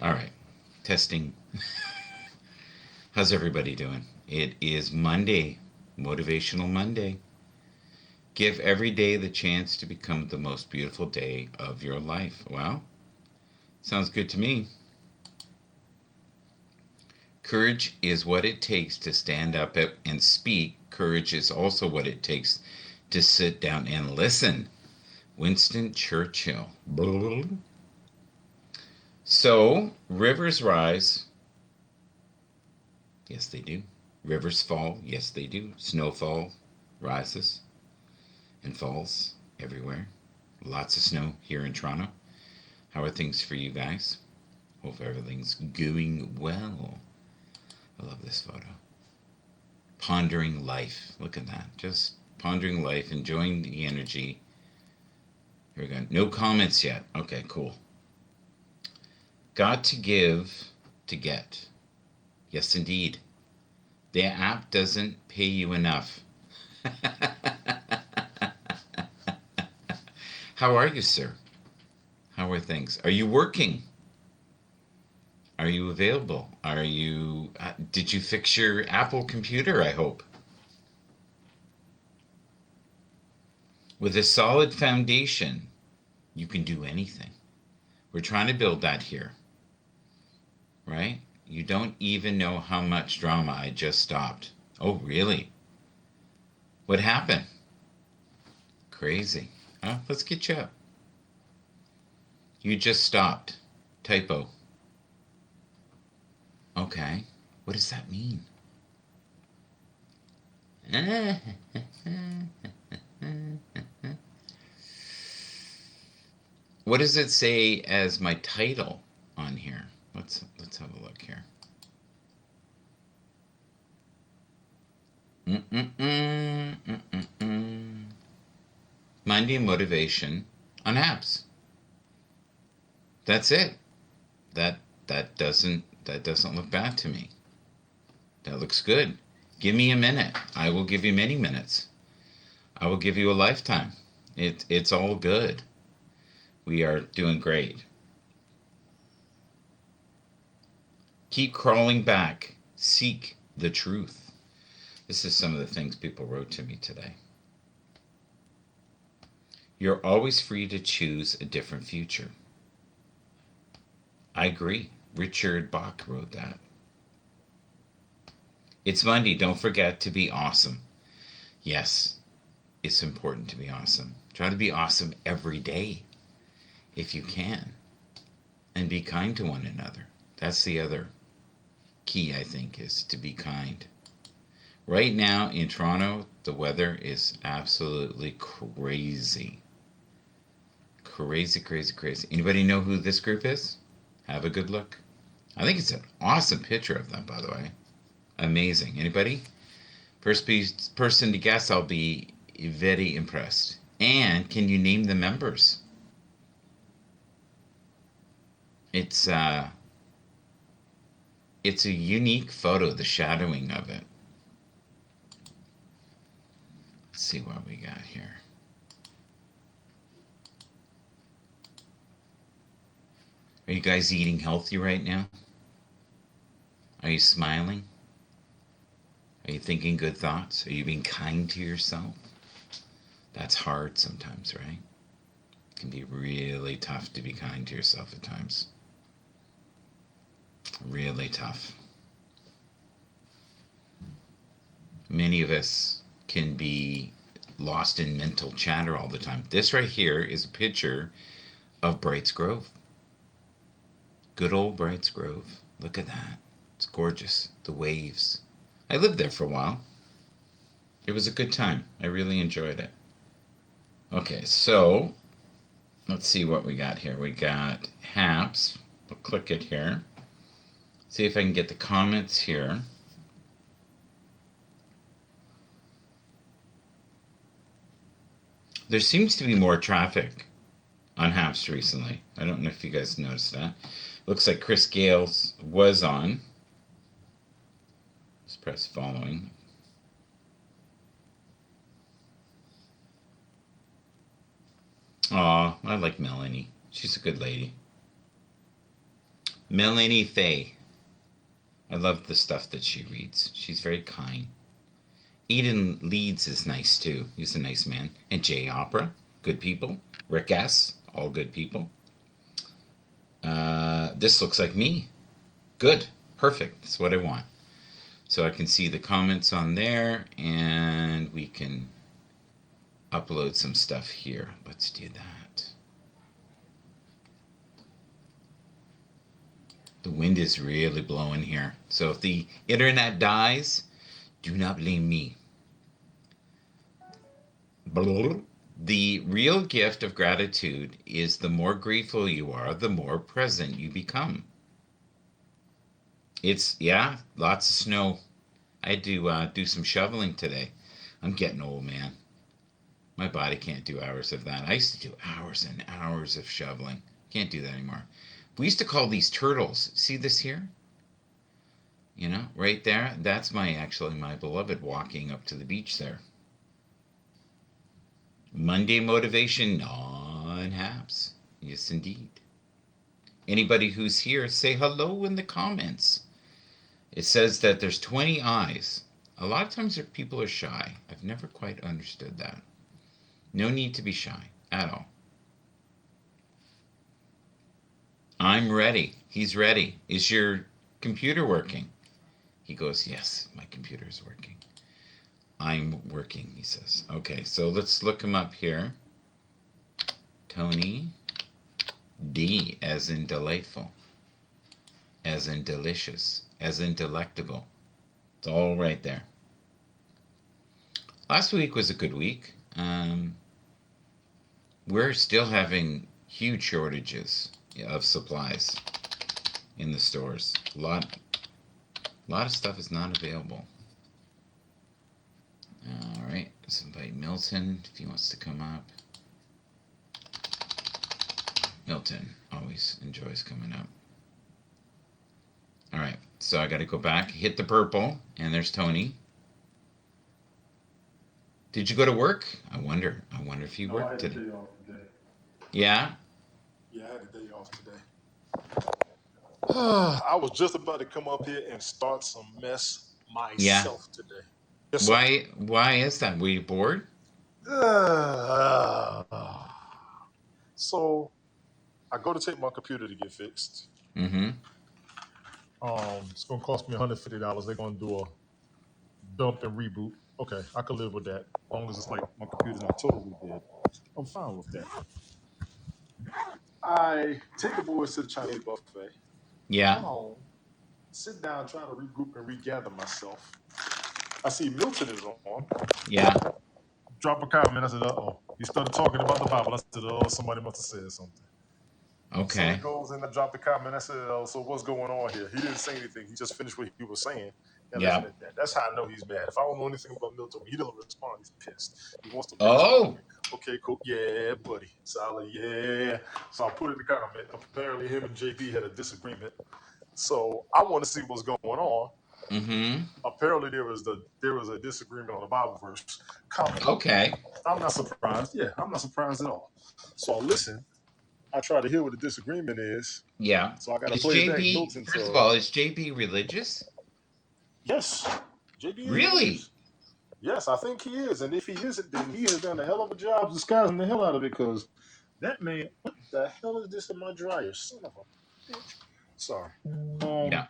All right. Testing. How's everybody doing? It is Monday, Motivational Monday. Give every day the chance to become the most beautiful day of your life. Well, sounds good to me. Courage is what it takes to stand up and speak. Courage is also what it takes to sit down and listen. Winston Churchill. So, rivers rise. Yes, they do. Rivers fall. Yes, they do. Snowfall rises and falls everywhere. Lots of snow here in Toronto. How are things for you guys? Hope everything's going well. I love this photo. Pondering life. Look at that. Just pondering life, enjoying the energy. Here we go. No comments yet. Okay, cool. Got to give to get. Yes, indeed. The app doesn't pay you enough. How are you, sir? How are things? Are you working? Are you available? Did you fix your Apple computer, I hope? With a solid foundation, you can do anything. We're trying to build that here, right? You don't even know how much drama I just stopped. Oh, really? What happened? Crazy. Let's get you up. You just stopped. Typo. Okay. What does that mean? What does it say as my title on here? Let's have a look here. Monday motivation on Happs. That's it. That doesn't look bad to me. That looks good. Give me a minute. I will give you many minutes. I will give you a lifetime. It's all good. We are doing great. Keep crawling back. Seek the truth. This is some of the things people wrote to me today. You're always free to choose a different future. I agree. Richard Bach wrote that. It's Monday. Don't forget to be awesome. Yes, it's important to be awesome. Try to be awesome every day if you can. And be kind to one another. That's the other key, I think, is to be kind. Right now in Toronto, the weather is absolutely crazy. Crazy, crazy, crazy. Anybody know who this group is? Have a good look. I think it's an awesome picture of them, by the way. Amazing. Anybody? First person to guess, I'll be very impressed. And can you name the members? It's a unique photo, the shadowing of it. Let's see what we got here. Are you guys eating healthy right now? Are you smiling? Are you thinking good thoughts? Are you being kind to yourself? That's hard sometimes, right? It can be really tough to be kind to yourself at times. Really tough. Many of us can be lost in mental chatter all the time. This right here is a picture of Brights Grove. Good old Brights Grove. Look at that. It's gorgeous. The waves. I lived there for a while. It was a good time. I really enjoyed it. Okay, so let's see what we got here. We got Happs. We'll click it here. See if I can get the comments here. There seems to be more traffic on Happs recently. I don't know if you guys noticed that. Looks like Chris Gales was on. Let's press following. Aw, I like Melanie. She's a good lady. Melanie Fay. I love the stuff that she reads. She's very kind. Eden Leeds is nice too. He's a nice man. And Jay Opera, good people. Rick S, all good people. This looks like me. Good. Perfect. That's what I want. So I can see the comments on there and we can upload some stuff here. Let's do that. The wind is really blowing here. So if the internet dies, do not blame me. The real gift of gratitude is the more grateful you are, the more present you become. It's, yeah, lots of snow. I had to do some shoveling today. I'm getting old, man. My body can't do hours of that. I used to do hours and hours of shoveling. Can't do that anymore. We used to call these turtles. See this here? You know, right there. That's actually my beloved walking up to the beach there. Monday motivation on Happs. Yes, indeed. Anybody who's here, say hello in the comments. It says that there's 20 eyes. A lot of times people are shy. I've never quite understood that. No need to be shy at all. I'm ready. He's ready. Is your computer working? He goes, yes, my computer is working. I'm working, he says. Okay, so let's look him up here. Tony D, as in delightful, as in delicious, as in delectable. It's all right there. Last week was a good week. We're still having huge shortages of supplies in the stores. A lot of stuff is not available. All right, let's invite Milton if he wants to come up. Milton always enjoys coming up. All right, so I got to go back, hit the purple, and there's Tony. Did you go to work? I wonder if you worked today. I had a day off today. Yeah? Yeah, I had a day off today. I was just about to come up here and start some mess Yeah. myself today. Yes, sir. Why is that? Were you bored? Uh, so I go to take my computer to get fixed. Mm-hmm. It's gonna cost me $150. They're gonna do a dump and reboot. Okay, I can live with that. As long as it's like my computer's not totally dead. I'm fine with that. I take the boys to the Chinese buffet. Yeah. Come on. Sit down, trying to regroup and regather myself. I see Milton is on. Yeah. Drop a comment. I said, "Uh-oh." He started talking about the Bible. I said, "Oh, somebody must have said something." So he Okay. goes in and dropped the comment. I said, "Oh, so what's going on here?" He didn't say anything. He just finished what he was saying and left it Yeah. at that. That's how I know he's mad. If I don't know anything about Milton, when he doesn't respond, he's pissed. He wants to pick a fight with Oh. me. Okay, cool. Yeah, buddy. Solid. Yeah. So I put in the comment. Apparently, him and JB had a disagreement. So I want to see what's going on. Mm-hmm. Apparently, there was a disagreement on the Bible verse. Comment. Okay. I'm not surprised. Yeah, I'm not surprised at all. So I listen. I try to hear what the disagreement is. Yeah. So I got to Is play it back. JB, Milton's, first of all, is JB religious? yes, JB is Really? religious. Yes, I think he is. And if he isn't, then he has done a hell of a job disguising the hell out of it because that man, what the hell is this in my dryer? Son of a bitch. Sorry. Yeah.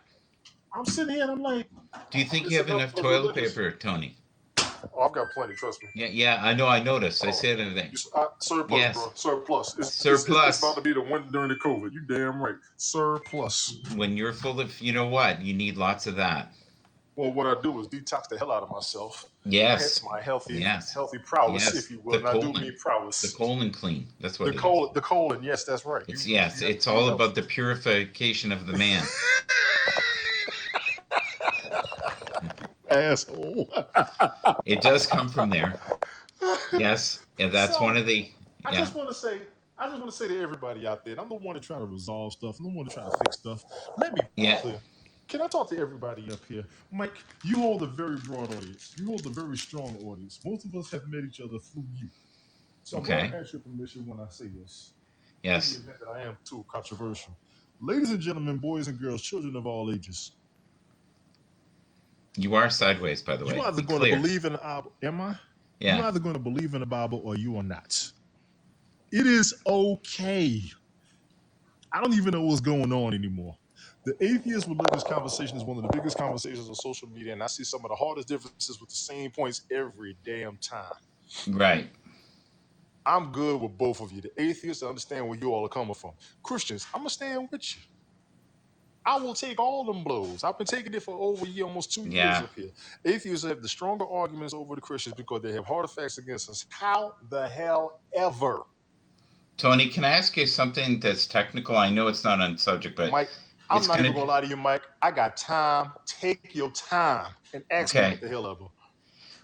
I'm sitting here and I'm like, Do you think you it's have enough enough of toilet religious. paper, Tony? Oh, I've got plenty, trust me. Yeah, yeah, I know, I noticed. I Oh, said everything. surplus, Yes. bro. Surplus. It's about Surplus. to be the winter during the COVID. You damn right. Surplus. When you're full of, you know what? You need lots of that. Well, what I do is detox the hell out of myself. Hence Yes. my healthy, Yes. healthy prowess, if Yes. you will. The And I do mean colon. The prowess. colon clean. That's what The it is. colon, the colon. Yes, that's right. It's You yes, have it's to be all healthy. about the purification of the man. Asshole. It does come from there. Yes. And that's one So of the I yeah. just want to say, to everybody out there, and I'm the one to try to resolve stuff. I'm the one to try to fix stuff. Let me be Yeah. clear. Can I talk to everybody up here? Mike, you hold a very broad audience. You hold a very strong audience. Most of us have met each other through you. So I'm going Okay. to ask your permission when I say this. In the Yes. event that I am too controversial. Ladies and gentlemen, boys and girls, children of all ages, You are sideways, by the you way. either Be going to clear. believe in the Bible, am I? You Yeah. either going to believe in the Bible or you are not. It is okay. I don't even know what's going on anymore. The atheist religious conversation is one of the biggest conversations on social media, and I see some of the hardest differences with the same points every damn time. Right. I'm good with both of you. The atheists, I understand where you all are coming from. Christians, I'm gonna stand with you. I will take all them blows. I've been taking it for over a year, almost 2 years Yeah. up here. Atheists have the stronger arguments over the Christians because they have harder facts against us. How the hell ever? Tony, can I ask you something that's technical? I know it's not on subject, but Mike, I'm it's not going even to gonna be lie to you, Mike. I got time. Take your time and ask me okay. what the hell ever.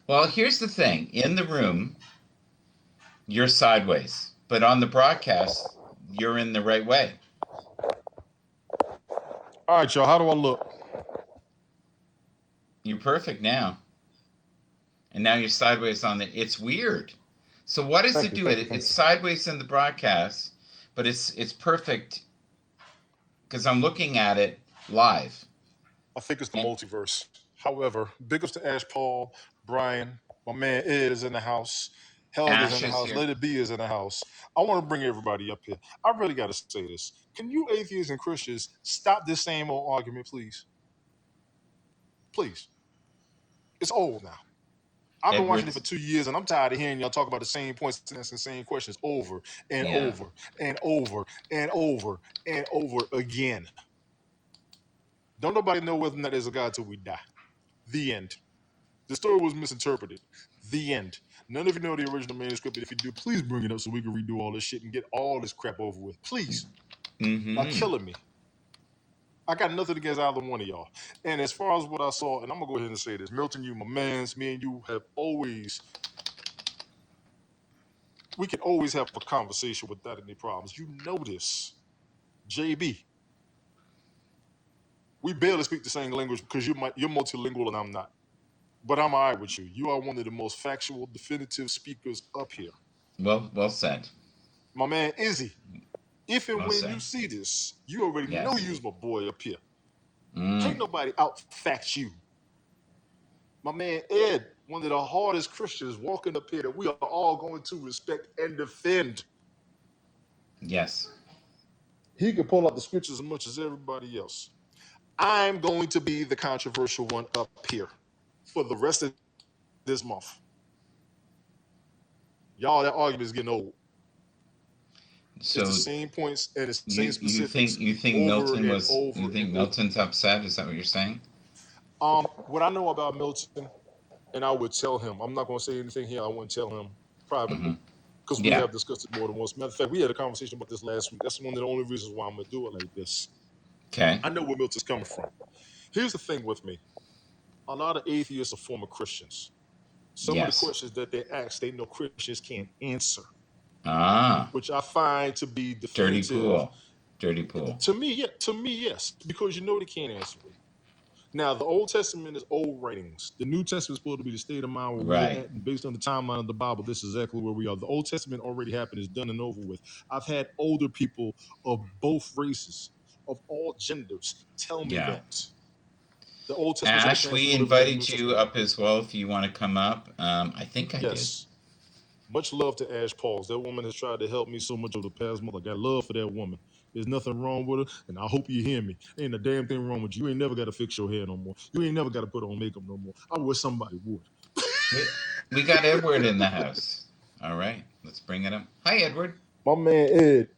Well, here's the thing. In the room, you're sideways, but on the broadcast, you're in the right way. All right, y'all. How do I look? You're perfect now. And now you're sideways on the. It's weird. So what does Thank it you, do? thank you, thank It's you. sideways in the broadcast, but it's perfect because I'm looking at it live. I think it's the And multiverse. However, big ups to Ash Paul, Brian, my man Ed is in the house. Helga's in Ash the is house. here. Let It Be is in the house. I want to bring everybody up here. I really got to say this. Can you atheists and Christians stop this same old argument, please? Please. It's old now. I've been watching it for Edwards. 2 years and I'm tired of hearing y'all talk about the same points and asking the same questions over and Yeah. over and over and over and over again. Don't nobody know whether or not there's a God till we die. The end. The story was misinterpreted. The end. None of you know the original manuscript, but if you do, please bring it up so we can redo all this shit and get all this crap over with. Please. Y'all Mm-hmm. killing me. I got nothing against either one of y'all. And as far as what I saw, and I'm gonna go ahead and say this, Milton, you my mans, me and you have always, we can always have a conversation without any problems. You know this. JB, we barely speak the same language because you're multilingual and I'm not. But I'm all right with you. You are one of the most factual, definitive speakers up here. Well said. My man Izzy, if and Well when you said. see this, you already know Yes. you's my boy up here. Mm. Can't nobody out fact you. My man Ed, one of the hardest Christians walking up here that we are all going to respect and defend. Yes. He can pull out the scriptures as much as everybody else. I'm going to be the controversial one up here for the rest of this month. Y'all, that argument is getting old. It's the So same points and the same you specifics think over Milton and was over you and think over. Milton's upset? Is that what you're saying? What I know about Milton, and I would tell him, I'm not going to say anything here. I wouldn't tell him Mm-hmm. privately because we Yeah. have discussed it more than once. Matter of fact, we had a conversation about this last week. That's one of the only reasons why I'm going to do it like this. Okay. I know where Milton's coming from. Here's the thing with me. A lot of atheists are former Christians. Some of the Yes. questions that they ask, they know Christians can't answer, Ah. which I find to be Dirty definitive. pool. Dirty pool. To me, yeah, to me, yes, because you know they can't answer it. Now, the Old Testament is old writings. The New Testament is supposed to be the state of mind where we are Right. at. And based on the timeline of the Bible, this is exactly where we are. The Old Testament already happened. It's done and over with. I've had older people of both races, of all genders, tell me Yeah. that. The Old Testament is Ash, we untransferable over to the New invited you Testament. up as well if you want to come up. I think I did. Yes. Much love to Ash Pauls. That woman has tried to help me so much over the past month. I got love for that woman. There's nothing wrong with her, and I hope you hear me. Ain't a damn thing wrong with you. You ain't never got to fix your hair no more. You ain't never got to put on makeup no more. I wish somebody would. We got Edward in the house. All right. Let's bring it up. Hi, Edward. My man Ed,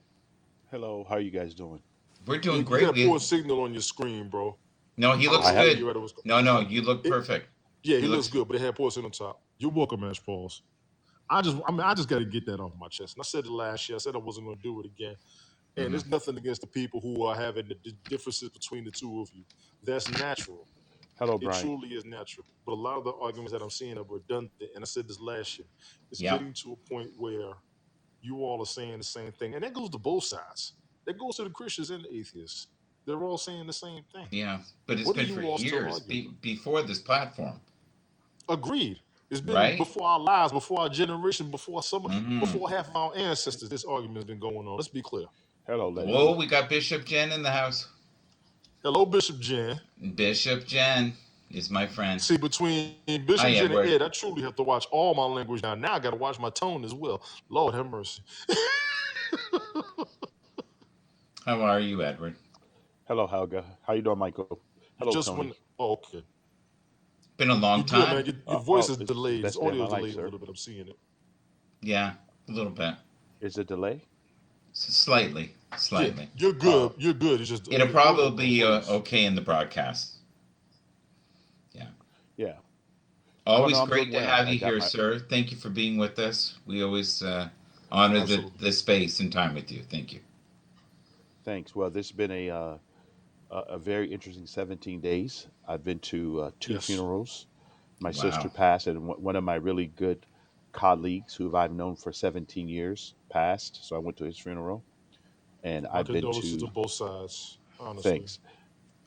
Hello, how you guys doing? We're doing you got great. a poor We signal on your screen, bro. No, he I don't looks I know where have good. you're at. What's No, you look it, perfect. yeah, He he looks looks good, but it had poor signal on top. You're welcome, Ash Pauls. I just got to get that off my chest. And I said it last year. I said I wasn't going to do it again. And hmm there's nothing against the people who are having the differences between the two of you. That's natural. hello, It Brian. truly is natural. But a lot of the arguments that I'm seeing are redundant. And I said this last year. It's Yeah. getting to a point where you all are saying the same thing. And that goes to both sides. That goes to the Christians and the atheists. They're all saying the same thing. Yeah. But it's What are been for you all still years arguing about? before this platform, Agreed. It's been right? before our lives, before our generation, before hmm before half of our ancestors. This argument has been going on. Let's be clear. Hello, Whoa, Legacy. we got Bishop Jen in the house. Hello, Bishop Jen. Bishop Jen is my friend. See, between Bishop Hi, Jen and Ed, Edward. I truly have to watch all my language now. Now I got to watch my tone as well. Lord have mercy. How are you, Edward? Hello, Helga. How you doing, Michael? You Hello, just Tony. went. Oh, okay. Been a You long good, man. time. Your voice Oh, is it's the delayed. His best day of audio my is life, delayed a sir. little bit. I'm seeing it. Yeah, a little bit. Is it delay? Slightly. Yeah, Slightly. you're Oh, good. You're good. It's just It'll go ahead, probably man. be Please. okay in the broadcast. Yeah. yeah. Oh no, Always I'm doing great to well. have I you got here, my sir. Thank you for being with us. We always honor Absolutely. the space and time with you. Thank you. thanks. Well, this has been a very interesting 17 days. I've been to two Yes. funerals. My sister Wow. passed, and one of my really good colleagues, who I've known for 17 years, passed. So I went to his funeral, and My I've been condolences to to both sides. Honestly. thanks.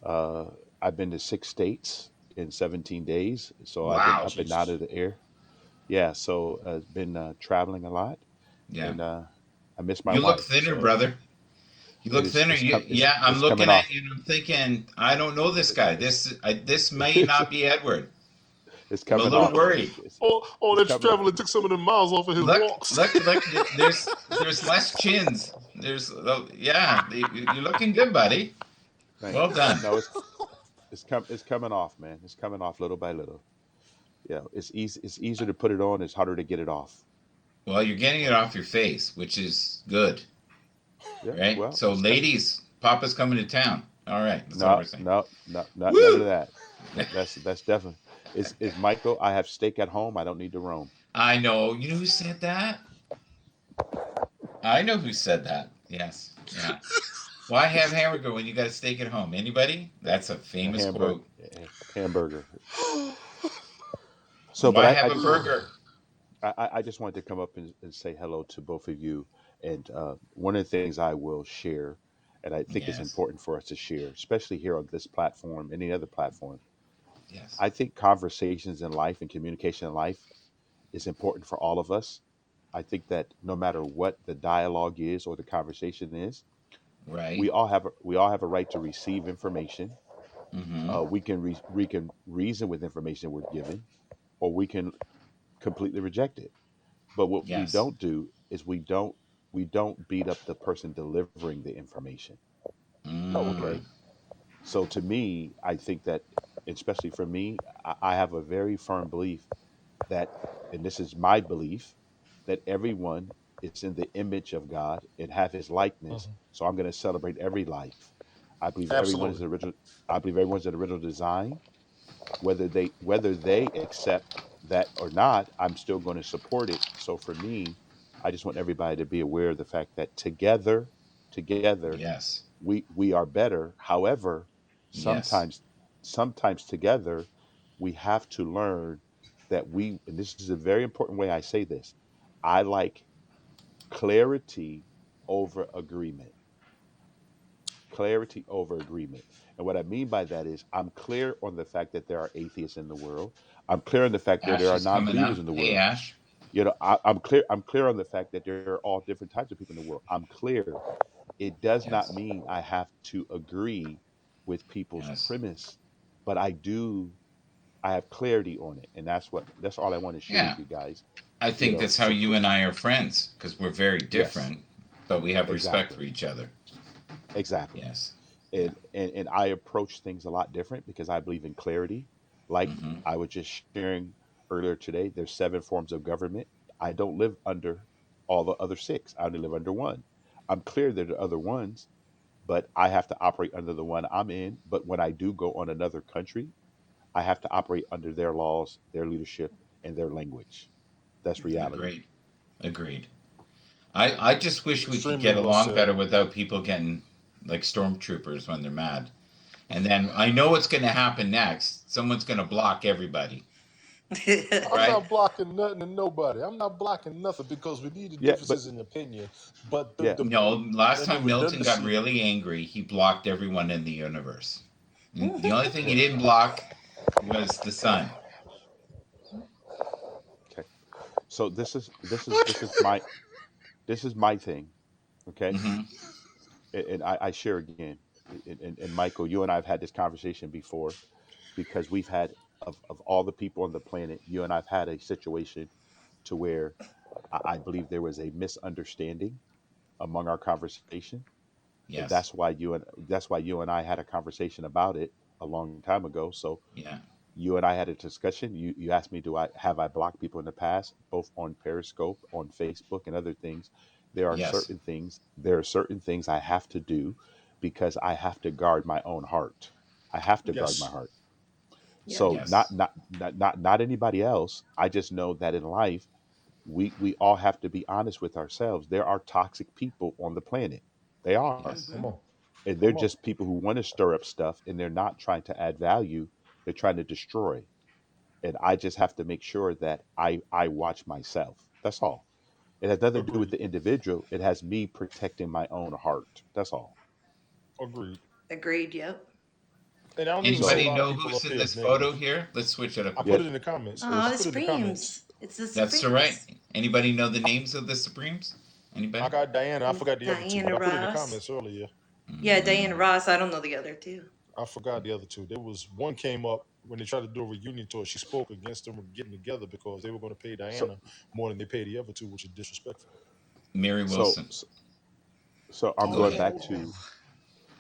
Uh, I've been to 6 states in 17 days, so I've been Wow. up and out Jesus. of the air. Yeah, so been traveling a lot, Yeah. and I miss my You look wife. thinner, So brother. You look thinner. Yeah, I'm it's looking coming at off. you and I'm thinking, I don't know this It, guy. it's This may it's not be Edward. it's I'm a coming little off, man. worried. Oh, It's that coming off. traveling took some of the miles off of his Look, walks. look, look. There's less chins. There's yeah. You're looking good, buddy. Well Thanks. done. No, it's coming off, man. It's coming off little by little. Yeah, it's easy. It's easier to put it on. It's harder to get it off. Well, you're getting it off your face, which is good, Yeah. right? Well, So, ladies, Papa's coming to town. All right, that's all no, we're saying. no, no, not none of Woo! that. That's definitely. Is Michael? I have steak at home. I don't need to roam. I know. You know who said that? I know who said that. Yes. Yeah. Why have hamburger when you got a steak at home? Anybody? That's a A famous hamburger. quote. Hamburger. So, but Why I, have I a just want burger? I just wanted to come up and say hello to both of you. And one of the things I will share, and I think is Yes. important for us to share, especially here on this platform, any other platform. Yes. I think conversations in life and communication in life is important for all of us. I think that no matter what the dialogue is or the conversation is, Right. we all have a right to receive information. Mm-hmm. We can reason with information we're given, or we can completely reject it. But what we Yes. don't do is we don't beat up the person delivering the information. Mm. Okay. So to me, I think that, especially for me, I have a very firm belief that, and this is my belief, that everyone is in the image of God and have His likeness. Mhm. So I'm going to celebrate every life. I believe everyone is Absolutely. the original. I believe everyone's an original design. Whether they accept that or not, I'm still going to support it. So for me, I just want everybody to be aware of the fact that together, Yes. we are better. However, Yes. sometimes together, we have to learn that and this is a very important way I say this. I like clarity over agreement. Clarity over agreement. And what I mean by that is I'm clear on the fact that there are atheists in the world. I'm clear on the fact that there Ash are is coming non-believers up. in the Hey, world. Ash. I'm clear on the fact that there are all different types of people in the world. I'm clear. It does not Yes. mean I have to agree with people's Yes. premise, but I have clarity on it. And that's all I want to share Yeah. with you guys. I You think know, that's how so you and I are friends because we're very yes, different, but we have respect exactly. for each other. Exactly. Yes. Yeah. And I approach things a lot different because I believe in clarity. Like Mm-hmm. I was just sharing earlier today, there's 7 forms of government. I don't live under all the other 6. I only live under one. I'm clear there are other ones, but I have to operate under the one I'm in. But when I do go on another country, I have to operate under their laws, their leadership, and their language. That's reality. Agreed. Agreed. I just wish we could Extremely get well along said. better without people getting like stormtroopers when they're mad. And then I know what's going to happen next. Someone's going to block everybody, I'm right? not blocking nothing and nobody. I'm not blocking nothing because we need the Yeah, but differences in opinion. But yeah, No, last and the time Milton got redundancy. really angry, he blocked everyone in the universe. The only thing he didn't block was the sun. okay. So this is What? this is my thing. Okay. Hmm. and I share again. And Michael, you and I have had this conversation before because we've had of all the people on the planet, you and I've had a situation to where I believe there was a misunderstanding among our conversation, and Yes. that's why you and I had a conversation about it a long time ago. So Yeah. you and I had a discussion. You asked me, do I blocked people in the past, both on Periscope, on Facebook, and other things. Yes. There are certain things I have to do because I have to guard my own heart. I have to guard my Yes, heart. Yep. So Yes. not anybody else. I just know that in life we all have to be honest with ourselves. There are toxic people on the planet. They are. Yes. Mm-hmm. come on, And they're come on. just people who want to stir up stuff, and they're not trying to add value. They're trying to destroy. And I just have to make sure that I watch myself. That's all. It has nothing to do with Agreed, the individual. It has me protecting my own heart. That's all. agreed. Agreed. Yep. And I don't even see a So Anybody lot of know people who's up in there as this photo negative. here? Let's switch it up I a put yeah, it bit. in the comments. Oh, I the put it in the comments. Supremes. It's the That's the right. Supremes. Anybody know the I, names of the Supremes? I Anybody? got Diana. I forgot the other two, but Diana I put it in the Ross. comments earlier. Yeah, Diana Mm, Ross. I don't know the other two. I forgot the other two. There was one came up when they tried to do a reunion tour. She spoke against them getting together because they were going to pay so Diana more than they paid the other two, which is disrespectful. Mary so Wilson. so, so I'm Oh Go going yeah, ahead. back okay. to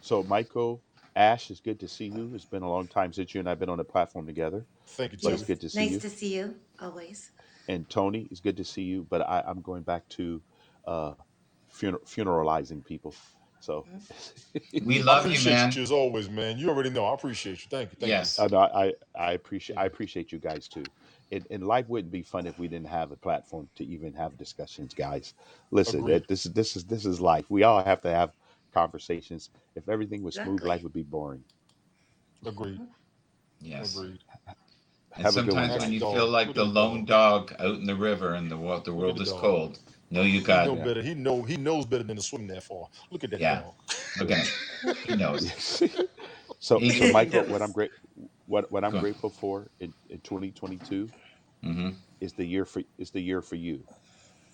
so Michael Ash. It's good to see you. It's been a long time since you and I've been on the platform together, Thank you, but it's Timmy. Yes. good to see Nice you. to see you. Always. And Tony, it's good to see you. But I'm going back to uh, funeralizing people. So Mhm. We I love you, appreciate you man. as always, man. You already know. I appreciate you. Thank you. Thank you. Yes. no, Thank I you. appreciate you guys too. And life wouldn't be fun if we didn't have a platform to even have discussions, guys. Listen, Agreed. this is life. We all have to have conversations. If everything was smooth, life Exactly. would be boring. Agreed. Mhm. Yes. Agreed. And Have a good one, sometimes Ask when the you guys. feel dog. like Look at the the lone dog. dog out in the river and the Look at world the is dog. cold, know you He got. know Yeah. better. He knows better than to swim that far. Look at that Yeah. dog. Look Yeah. at him. He knows. Yes. So He so knows. He Michael, what I'm knows. great what I'm Go. grateful for in 2022 Mm-hmm. is the year for you.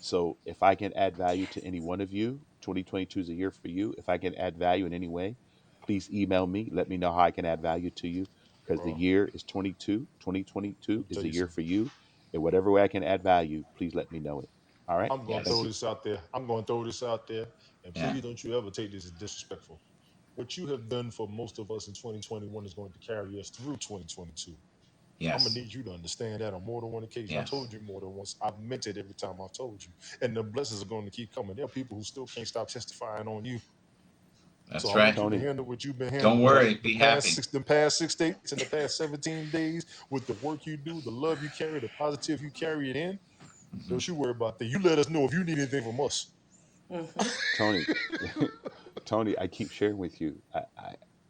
So if I can add value to any one of you, 2022 is a year for you. If I can add value in any way, please email me. Let me know how I can add value to you because the Bro, year is 22. let 2022 me is tell a you year something. for you. In whatever way I can add value, please let me know it. All right? I'm gonna Thank Yes. throw you. this out there. I'm gonna throw this out there, and Yeah. please don't you ever take this as disrespectful. What you have done for most of us in 2021 is going to carry us through 2022. I'm gonna Yes. need you to understand that on more than one occasion. I Yeah. told you more than once. I've meant it every time I've told you, and the blessings are going to keep coming. There are people who still can't stop testifying on you. So That's I right. want you to Tony, handle what you've been Don't handling worry. Be happy. the past 6 days and the past 17 days with the work you do, the love you carry, the positive you carry it in. Hmm. Don't you worry about that. You let us know if you need anything from us. Hmm. Tony, Tony, I keep sharing with you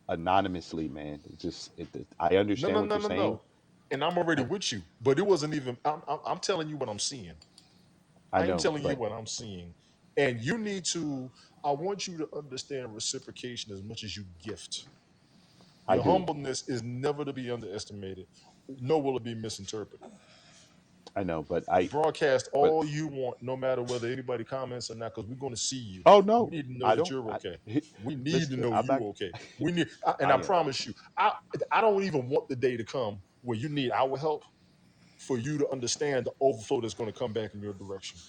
anonymously, man. I No, understand no, what no, you're no, saying. no. And I'm already I, with you, but it wasn't even. I'm telling you what I'm seeing. I I'm know, telling you but what I'm seeing, and you need to. I want you to understand reciprocation as much as you gift. I Your do. humbleness is never to be underestimated, nor will it be misinterpreted. I know, Broadcast but all you want, no matter whether anybody comments or not, because we're going to see you. oh We no, need to know I that don't. you're okay. We need to Listen, know I'm not. you okay. We need, and I I am. promise you, I don't even want the day to come where you need our help for you to understand the overflow that's going to come back in your direction.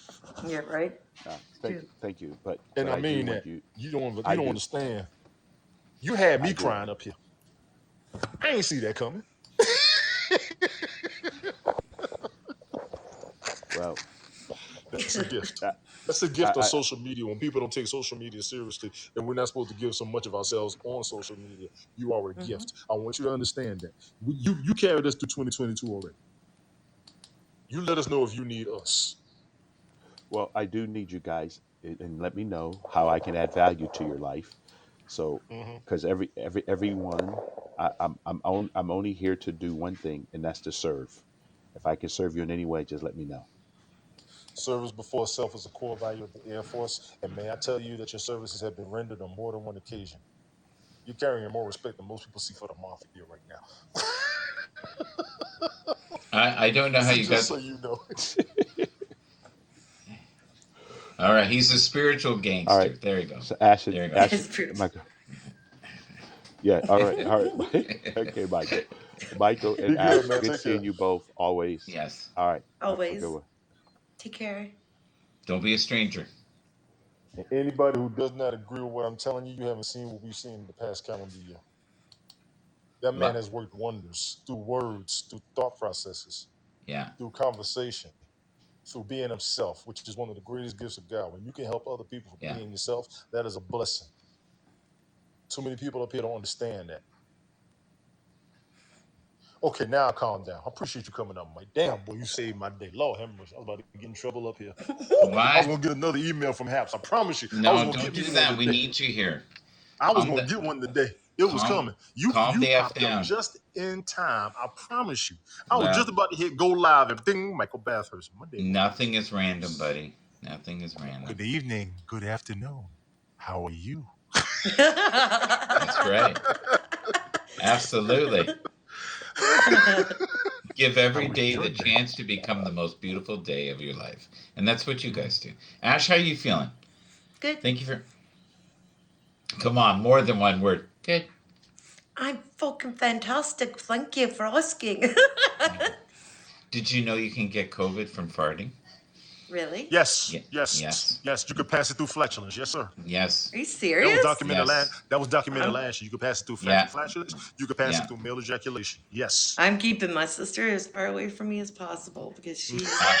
Yeah. Right. True. Thank you, And but I I do mean want that you. you I don't do. understand. You had I me do. crying up here. I ain't see that coming. Well, That's a gift. I, That's a gift of I social media. When people don't take social media seriously, and we're not supposed to give so much of ourselves on social media, you are a Hmm. gift. I want you to understand that. You carried us through 2022 already. You let us know if you need us. well, I do need you guys, and let me know how I can add value to your life. So, Hmm. because everyone, I'm only here to do one thing, and that's to serve. If I can serve you in any way, just let me know. Service before self is a core value of the Air Force, and may I tell you that your services have been rendered on more than one occasion. You're carrying more respect than most people see for the mafia right now. I don't know how So you just got. so you know. All right, he's a spiritual All gangster. right. There you go. So Ashton, There you go. Ashton, It's beautiful. Michael. Yeah. All right. Okay, Michael. Michael and Be good, Ash, man. good Take care. seeing you both always. Yes. All right. Have a good Always. one. Take care. Don't be a stranger. And anybody who does not agree with what I'm telling you, you haven't seen what we've seen in the past calendar year. That man Right. has worked wonders through words, through thought processes, Yeah. through conversation, through being himself, which is one of the greatest gifts of God. When you can help other people from Yeah. being yourself, that is a blessing. Too many people up here don't understand that. Okay, now calm down. I appreciate you coming up, Mike. Damn, boy, you saved my day. Lord have mercy. I was about to get in trouble up here. I was What? gonna get another email from Happs. I promise you. I was No, gonna don't get me do one that. We today. need you here. I was Calm gonna the get one today. It was calm coming. You calm you the F popped up down. just in time. I promise you. I was Well, just about to hit go live and ding, Michael Bathurst. My day was good. nothing is random, buddy. Nothing is random. Good evening. Good afternoon. How are you? That's right. Absolutely. Give every How was day your the day? chance to become the most beautiful day of your life. And that's what you guys do. Ash, how you feeling? Good. Thank you for Come on, more than one word. Good. I'm fucking fantastic. Thank you for asking. Did you know you can get COVID from farting? Really? Yes, Yeah. yes, Yes. yes. You could pass it through flatulence. Yes, sir. Yes. Are you That was serious? documented last. Yes. That was documented I'm last year. You could pass it through Yeah. flatulence. You could pass it Yeah. through male ejaculation. Yes. I'm keeping my sister as far away from me as possible because she's Uh,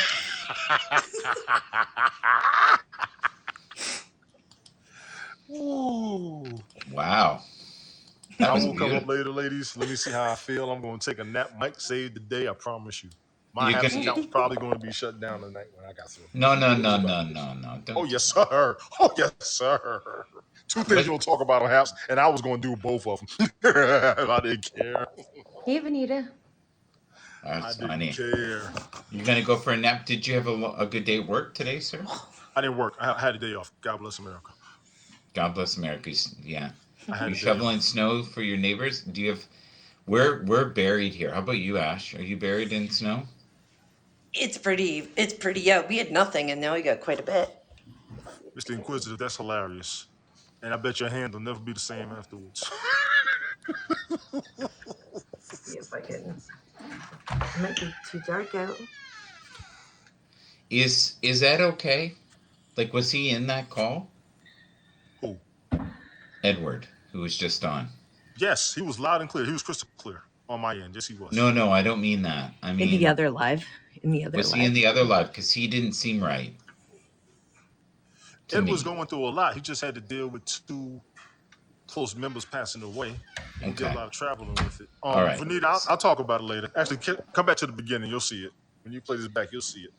Ooh. wow. That I was will come up beautiful. later, ladies. Let me see how I feel. I'm going to take a nap. Mike saved the day. I promise you. My You're Haps gonna account was probably going to be shut down tonight when I got through. No, no, But it is no, about no, it is. no, no. Oh Don't do yes, that. sir. Oh yes, sir. Two things But you don't talk about on Haps, and I was going to do both of them. I didn't care. Hey, Vanita. I that's didn't funny. care. You're gonna go for a nap. Did you have a good day at work today, sir? I didn't work. I had a day off. God bless America. God bless America. Yeah. I had You a day shoveling off. snow for your neighbors? Do you have we're buried here. How about you, Ash? Are you buried in snow? it's pretty yeah, we had nothing and now we got quite a bit. Mr. Inquisitive, that's hilarious. And I bet your hand will never be the same afterwards. See if I can. It might be too dark out. Is that okay? Like, was he in that call? Who? Edward, who was just on. Yes, he was loud and clear. He was crystal clear on my end. Yes, he was. No, no, I don't mean that. I In the mean, other live. In the other was he in live. the other live? Because he didn't seem right to Ed was me. going through a lot. He just had to deal with two close members passing away, and he did a Okay. lot of traveling with it. All right. Vanita, I'll talk about it later. Actually, come back to the beginning. You'll see it. When you play this back, you'll see it.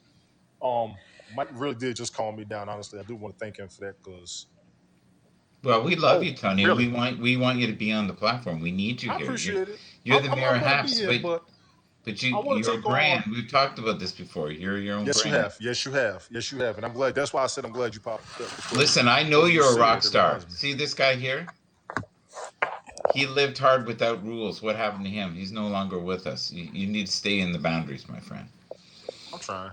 Mike really did just calm me down. Honestly, I do want to thank him for that because. Well, we love Oh, you, Tony, and really? we want you to be on the platform. We need you I here. appreciate it. You're the I'm mayor of going to be Haps, here, but but I want to you're a take on. brand. We've talked about this before. You're your own Yes, you brand. have. Yes, you have. Yes, you have. And I'm glad. That's why I said I'm glad you popped up because Listen, I know when you you're a say rock that, it star. reminds me. See this guy here? He lived hard without rules. What happened to him? He's no longer with us. You need to stay in the boundaries, my friend. I'm trying.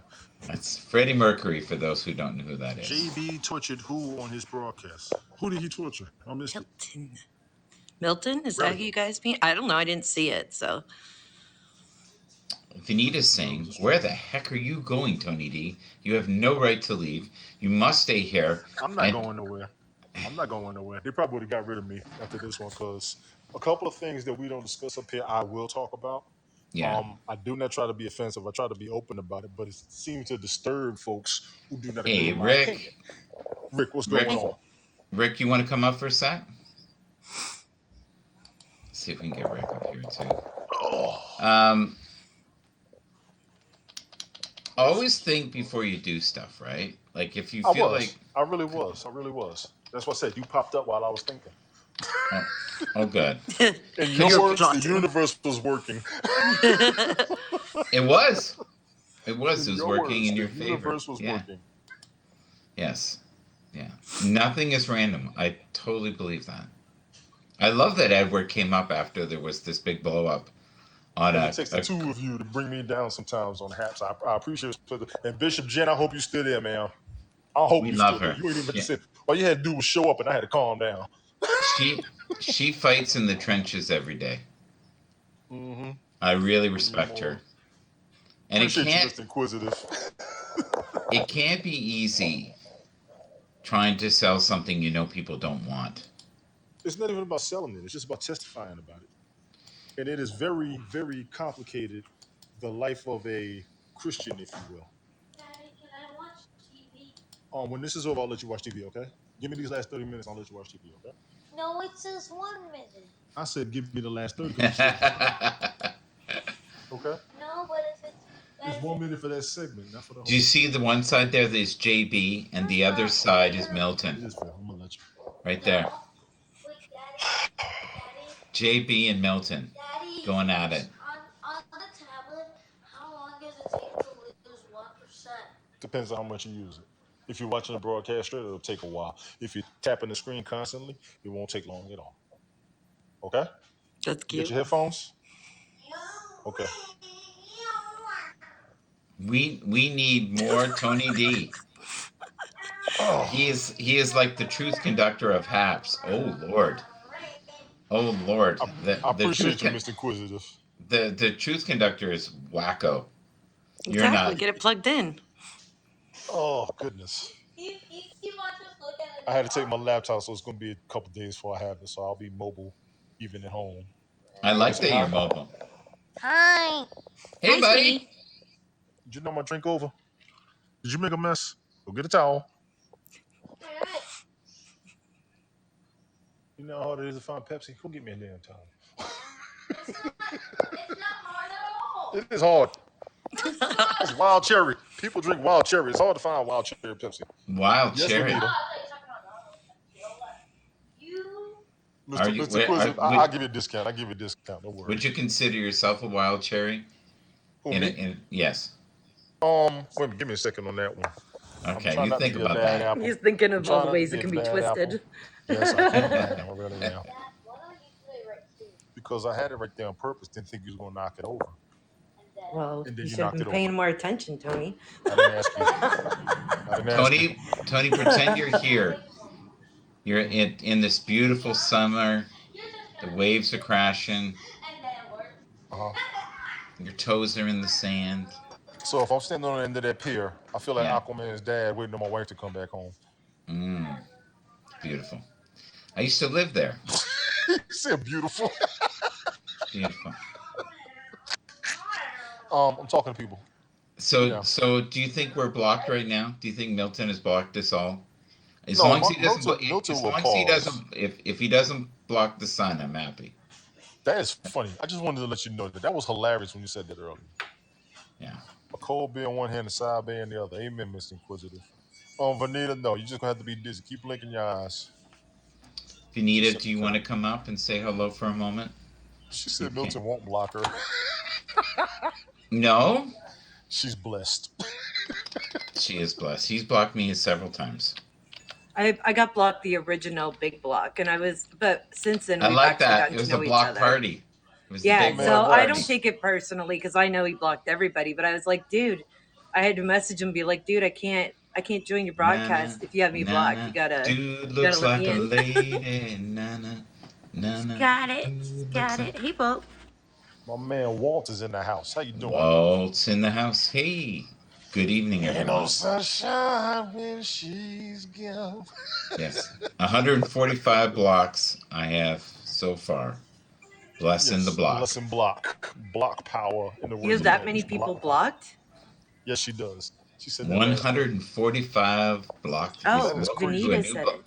That's Freddie Mercury, for those who don't know who that is. JB tortured who on his broadcast? Who did he torture? I missed it. Milton. Milton? Is Really? that who you guys mean? I don't know. I didn't see it, so. Vanita's No, saying, just "Where the joking. heck are you going, Tony D? You have no right to leave. You must stay here." I'm not And going nowhere. I'm not going nowhere. They probably would have got rid of me after this one because a couple of things that we don't discuss up here, I will talk about. yeah, I do not try to be offensive. I try to be open about it, but it seems to disturb folks who do not agree hey with my opinion. Rick, Rick, what's going Rick, on? Rick, you want to come up for a sec? See if we can get Rick up here too. Oh, Um, always think before you do stuff, right? Like if you I feel like, was. I really was. I really was. That's what I said. You popped up while I was thinking. oh, oh good, In your because You're words, the plotting. universe was working. it was, it In was your working words, in the your favor. universe was Yeah, working. yes, yeah. Nothing is random. I totally believe that. I love that Edward came up after there was this big blow up on And it takes the a two of you to bring me down sometimes on Haps. I appreciate it. And Bishop Jen, I hope you still there, man. I hope We you love still do. her. You ain't even have to Yeah. sit. All you had to do was show up, and I had to calm down. She she fights in the trenches every day. Mm-hmm. I really Couldn't be respect more. her. And Appreciate you, Mr. Inquisitive. it can't be easy trying to sell something you know people don't want. It's not even about selling it. It's just about testifying about it. And it is very, very complicated. The life of a Christian, if you will. Daddy, can I watch TV? When this is over, I'll let you watch TV. Okay? Give me these last 30 minutes. I'll let you watch TV. Okay? No, it says 1 minute. I said give me the last 30 because you said okay. No, but if it's It's 1 minute for that segment, not for the Do you whole. see the one side there? There's JB, and the That's other not side is fair. It Milton, is fair. I'm gonna let you. right there. No. Wait, Daddy. Daddy. JB and Milton Daddy. going at it. On the tablet, how long does it take to lose 1%? Depends on how much you use it. If you're watching a broadcast straight, it'll take a while. If you're tapping the screen constantly, it won't take long at all. Okay? That's You get cute. your headphones? Okay. We need more Tony D. Oh, He is like the truth conductor of Happs. Oh Lord. Oh Lord. I, The I the truth appreciate you, con- Mr. Inquisitive. the truth conductor is wacko. You're Exactly. not. Get it plugged in. Oh, goodness. You want to look at I had to take my laptop, so it's going to be a couple days before I have it, so I'll be mobile even at home. I You gonna like say that you're hi? mobile. Hi. Hey Hi, buddy. sweetie. Did you know my drink over? Did you make a mess? Go get a towel. You know how hard it is to find Pepsi? Go get me a damn towel. It's not hard at all. It is hard. It's wild cherry. People drink wild cherry. It's hard to find wild cherry Pepsi. Wild Yes, cherry. Lanita. You Are Mr. you Mr. are, Inquisitive, I'll give you a discount. I'll give you a discount. Don't worry. would you consider yourself a wild cherry? Who, me? Yes. Wait a minute, give me a second on that one. I'm Okay, trying you not to think be a about bad that. apple. He's thinking I'm of all trying the not to ways be it a can be bad apple. twisted. Yes, I am. I really am. Dad, why don't you play right here? Because I had it right there on purpose. Didn't think you was going to knock it over. And then Well, And then you you should have knocked been it over. paying more attention, Tony. I didn't ask you. I didn't ask you. Tony, pretend you're here. You're Mhm. in this beautiful summer. you're just The gonna waves are crashing. and then it works. Uh-huh. Your toes are in the sand. So if I'm standing on the end of that pier, I feel like Yeah. Aquaman's dad waiting on my wife to come back home. Mm, beautiful. I used to live there. He said beautiful. Beautiful. I'm talking to people. So, Yeah. do you think we're blocked right now? Do you think Milton has blocked us all? As No, long as he doesn't, Milton as will long as he pause. doesn't, if he doesn't block the sun, I'm happy. That is funny. I just wanted to let you know that was hilarious when you said that earlier. Yeah. A cold beer in one hand, a side beer in the other. Amen, Mr. Inquisitive. Vanita, no, you just gonna have to be dizzy. Keep blinking your eyes. She Vanita, said, do you okay. want to come up and say hello for a moment? She You said can. Milton won't block her. No, She's blessed. she is blessed. He's blocked me several times. I got blocked the original big block, but since then I we've like actually that. gotten It to was a know each block other. party. It was the My Yeah, big man so block I party. don't Waltz. take it personally because I know he blocked everybody. But I was like, dude, I had to message him, and be like, dude, I can't join your Nana, broadcast if you have me blocked. nana. You gotta Dude you gotta looks let like me a in. lady. Nana, nana. Got it, Dude looks got like it. Hey, Bo. My man Walt is in the house. How you doing? Waltz in the house. Hey, good evening, Ain't no everyone. sunshine when she's gone. Yes, 145 blocks I have so far. Blessing the Yes, block. blessing block. Block power in the You words have of that Mm, many Maddie. people Block power. blocked? Yes, she does. She said that last night. 145 blocked Oh, That is people. Do a Vanita crazy. new said book. it.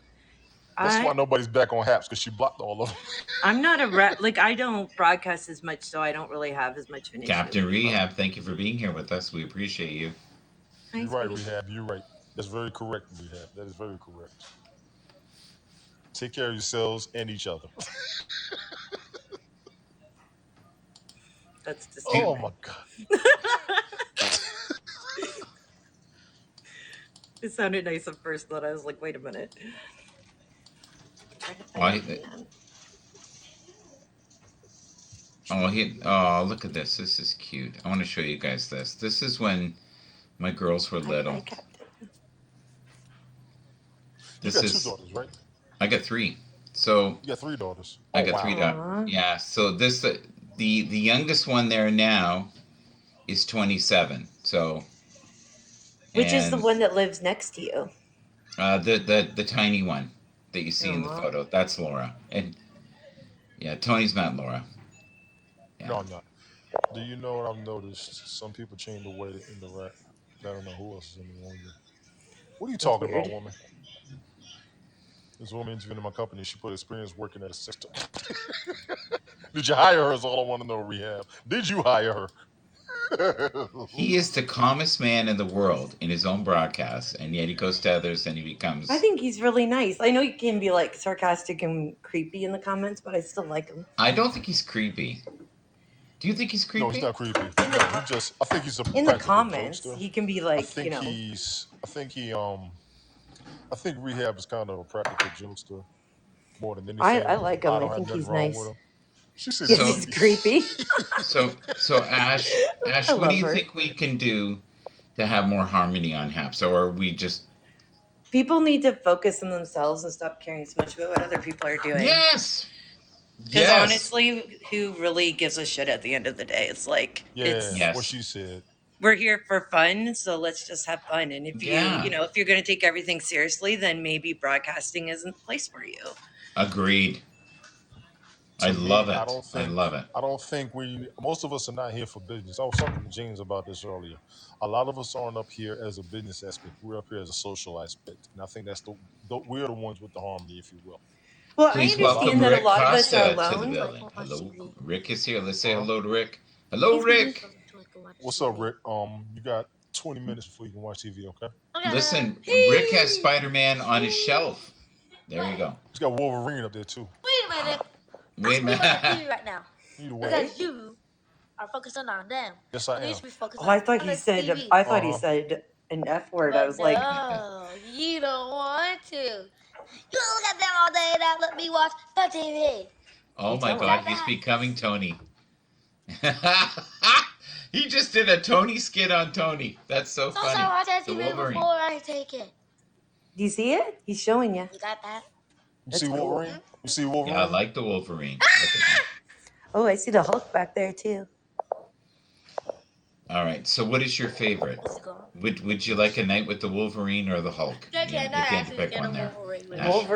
That's why I nobody's back on Haps because she blocked all of them. I'm not a like I don't broadcast as much, so I don't really have as much of an issue Captain with people. Rehab, thank you for being here with us. We appreciate you. Hi, You're right, sweetie. Rehab. You're right. That's very correct, Rehab. That is very correct. Take care of yourselves and each other. That's Do, Oh my disturbing. God. It sounded nice at first, but I was like, wait a minute. Trying to find oh, my hand. look at this. This is cute. I want to show you guys this. This is when my girls were Hi, little. Captain. You This got two is daughters, right? I got three. So You got three daughters. I Oh got three wow. daughters. Aw. Yeah. So the youngest one there now is 27. So Which is the and one that lives next to you? the tiny one that you see in the Aw. photo, that's Laura. And yeah, Tony's not Laura. Yeah. No, I'm not. Do you know what I've noticed? Some people change the way they interact. I don't know who else is in the room here. What are you That's talking about, weird. woman? This woman interviewed in my company. She put experience working at a system. Did you hire her? Is all I want to know, Rehab. Did you hire her? He is the calmest man in the world in his own broadcast, and yet he goes to others and he I becomes. think he's really nice. I know you can be like sarcastic and creepy in the comments, but I still like him. I don't think he's creepy. Do you think he's No, he's creepy? not creepy. In the No, he just. I think he's a in the practical comments, jokester. he can be I like, think he's. I think he. I think Rehab is kind of a practical jokester more than I anything. like I him. I don't have think nothing he's wrong with nice. him. She said Yes, he's So he's creepy. creepy. so I Ash, what do love you her. think we can do to have more harmony on Haps, or are we just People need to focus on themselves and stop caring so much about what other people are doing. yes, Because yes, honestly, who really gives a shit at the end of the day? It's like Yeah, what yes, she said. we're here for fun, so let's just have fun. And if yeah, if you're going to take everything seriously, then maybe broadcasting isn't the place for you. agreed. I To me, love it. I love it. I don't think we most of us are not here for business. I was talking to James about this earlier. A lot of us aren't up here as a business aspect. We're up here as a social aspect, and I think that's the we're the ones with the harmony, if you will. Well, I Please A lot welcome understand of that a Rick lot of us are Costa to the alone. building. Hello, Rick is here. Let's say uh-huh. hello to Rick. Hello, Rick. What's up, Rick? You got 20 minutes before you can watch TV. Okay. Listen, Rick has Hey! Spider Man on his shelf. There you go. He's got Wolverine up there too. Wait a minute. Wait a I'm watching minute. TV right now Either way, because you are focusing on them. yes, I You need am. to be focused Oh, I on thought he the said. TV. I Uh thought he huh. said an F word. I But was like, no, you don't want to. You look at them all day and let me watch the TV. Oh you my tell God, him. he's becoming Tony. He just did a Tony skit on Tony. That's so Also, funny. watch that The TV Wolverine. before I take it. Do you see it? He's showing you. You got that? You That's see cool. Wolverine? You see Yeah, I Wolverine? like the Wolverine. Look at that. Oh, I see the Hulk back there too. All right. So, what is your favorite? What's going on? Would you like a night with the Wolverine or the Hulk? They Yeah, cannot if you had to actually pick get a one there. Wolverine with Ash.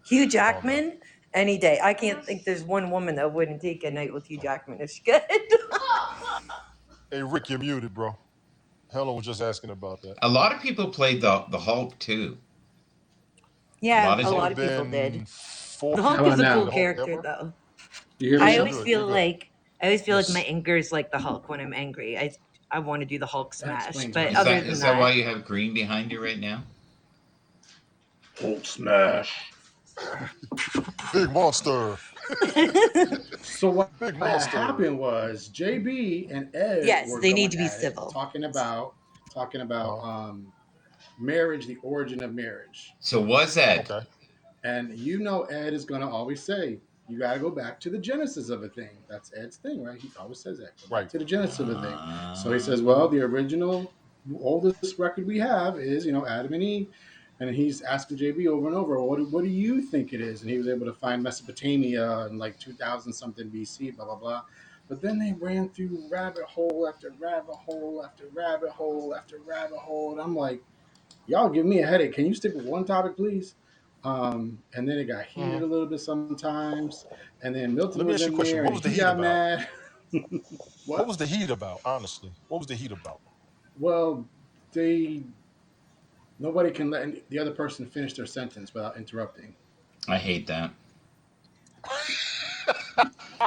Hugh Oh no. Jackman, any day. I can't think there's one woman that wouldn't take a night with Hugh Jackman if she could. Hey, Rick, you're muted, bro. Helen was just asking about that. A lot of people played the Hulk too. A Yeah, lot There's a of only lot of people did. been four The people Hulk How that is about a have cool played now? the Hulk character, ever. though. You hear me I You're now? always good. feel You're good. like my anger is like the Hulk when I'm angry. I want to do the Hulk That smash, explains but why is you other that like than is it. that why that, you have green behind you right now? Hulk smash. Big monster. So what Big had monster. happened was JB and Ed yes, were they need going to be at it, civil. talking about Uh-huh. marriage, the origin of marriage. So was Ed? Okay. And Ed is going to always say, you got to go back to the genesis of a thing. That's Ed's thing, right? He always says that. Go back Right. to the genesis of a thing. So he says, Uh, well, the original, oldest record we have is, Adam and Eve. And he's asking JB over and over, what do you think it is? And he was able to find Mesopotamia in like 2000 something BC, blah, blah, blah. But then they ran through rabbit hole after rabbit hole after rabbit hole after rabbit hole. And I'm like, y'all give me a headache. Can you stick with one topic, please? And then it got Hmm. heated a little bit sometimes. And then Milton Let me was ask you a in question. there What and was the he heat got about? mad. What was What? the heat about? Honestly, what was the heat about? Well, they nobody can let the other person finish their sentence without interrupting. I hate that.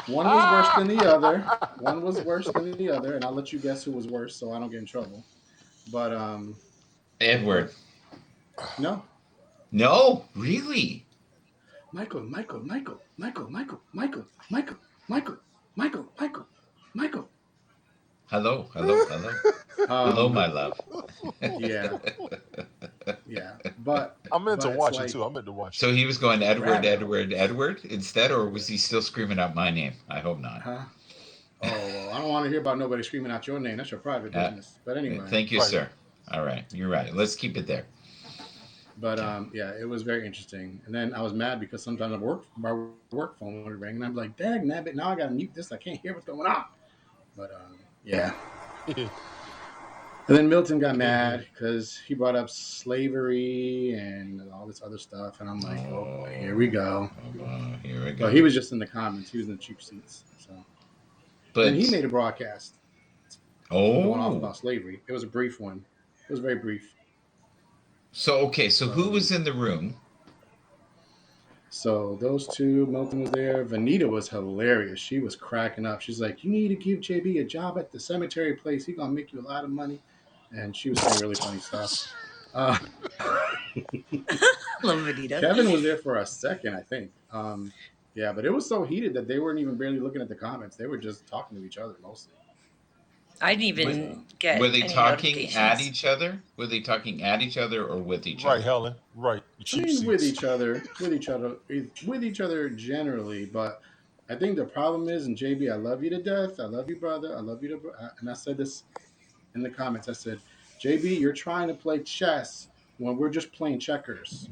One was worse than the other. One was worse than the other, and I'll let you guess who was worse, so I don't get in trouble. But Edward. but no, No, really. Michael. Hello, hello, hello, hello, Um, my love. yeah, yeah, but I meant to it's watch it like too. I meant to watch it. So he was going Edward, rabbit hole, Edward, Edward instead, or was he still screaming out my name? I hope not. huh? Oh well, I don't want to hear about nobody screaming out your name. That's your private Uh, business. But anyway, Thank you, Right. sir. All right, you're right. Let's keep it there. But Okay. yeah, it was very interesting. And then I was mad because sometimes my work phone would ring, and I'm like, "Dang, nabbit! Now I gotta mute this. I can't hear what's going on." But yeah. And then Milton got mad because he brought up slavery and all this other stuff, and I'm like, "Oh boy, here we Oh, go." here we But go. he was just in the comments. He was in the cheap seats. So, and then he But made a broadcast going off oh, about slavery. It was a brief one. It was very brief. so okay. So who So was in the room? So those two, Milton was there. Vanita was hilarious. She was cracking up. She's like, "You need to give JB a job at the cemetery place. He's gonna make you a lot of money." And she was saying really funny stuff. Uh, Love Anita. Kevin was there for a second, I think. Yeah, but it was so heated that they weren't even barely looking at the comments. They were just talking to each other mostly. I didn't Were, even So were get they any talking at notifications. each other? Were they talking at each other or with each Right, other? Helen. Right. The I cheap mean, seats. with each other generally. But I think the problem is, and JB, I love you to death. I love you, brother. I love you and I said this in the comments. I said, JB, you're trying to play chess when we're just playing checkers.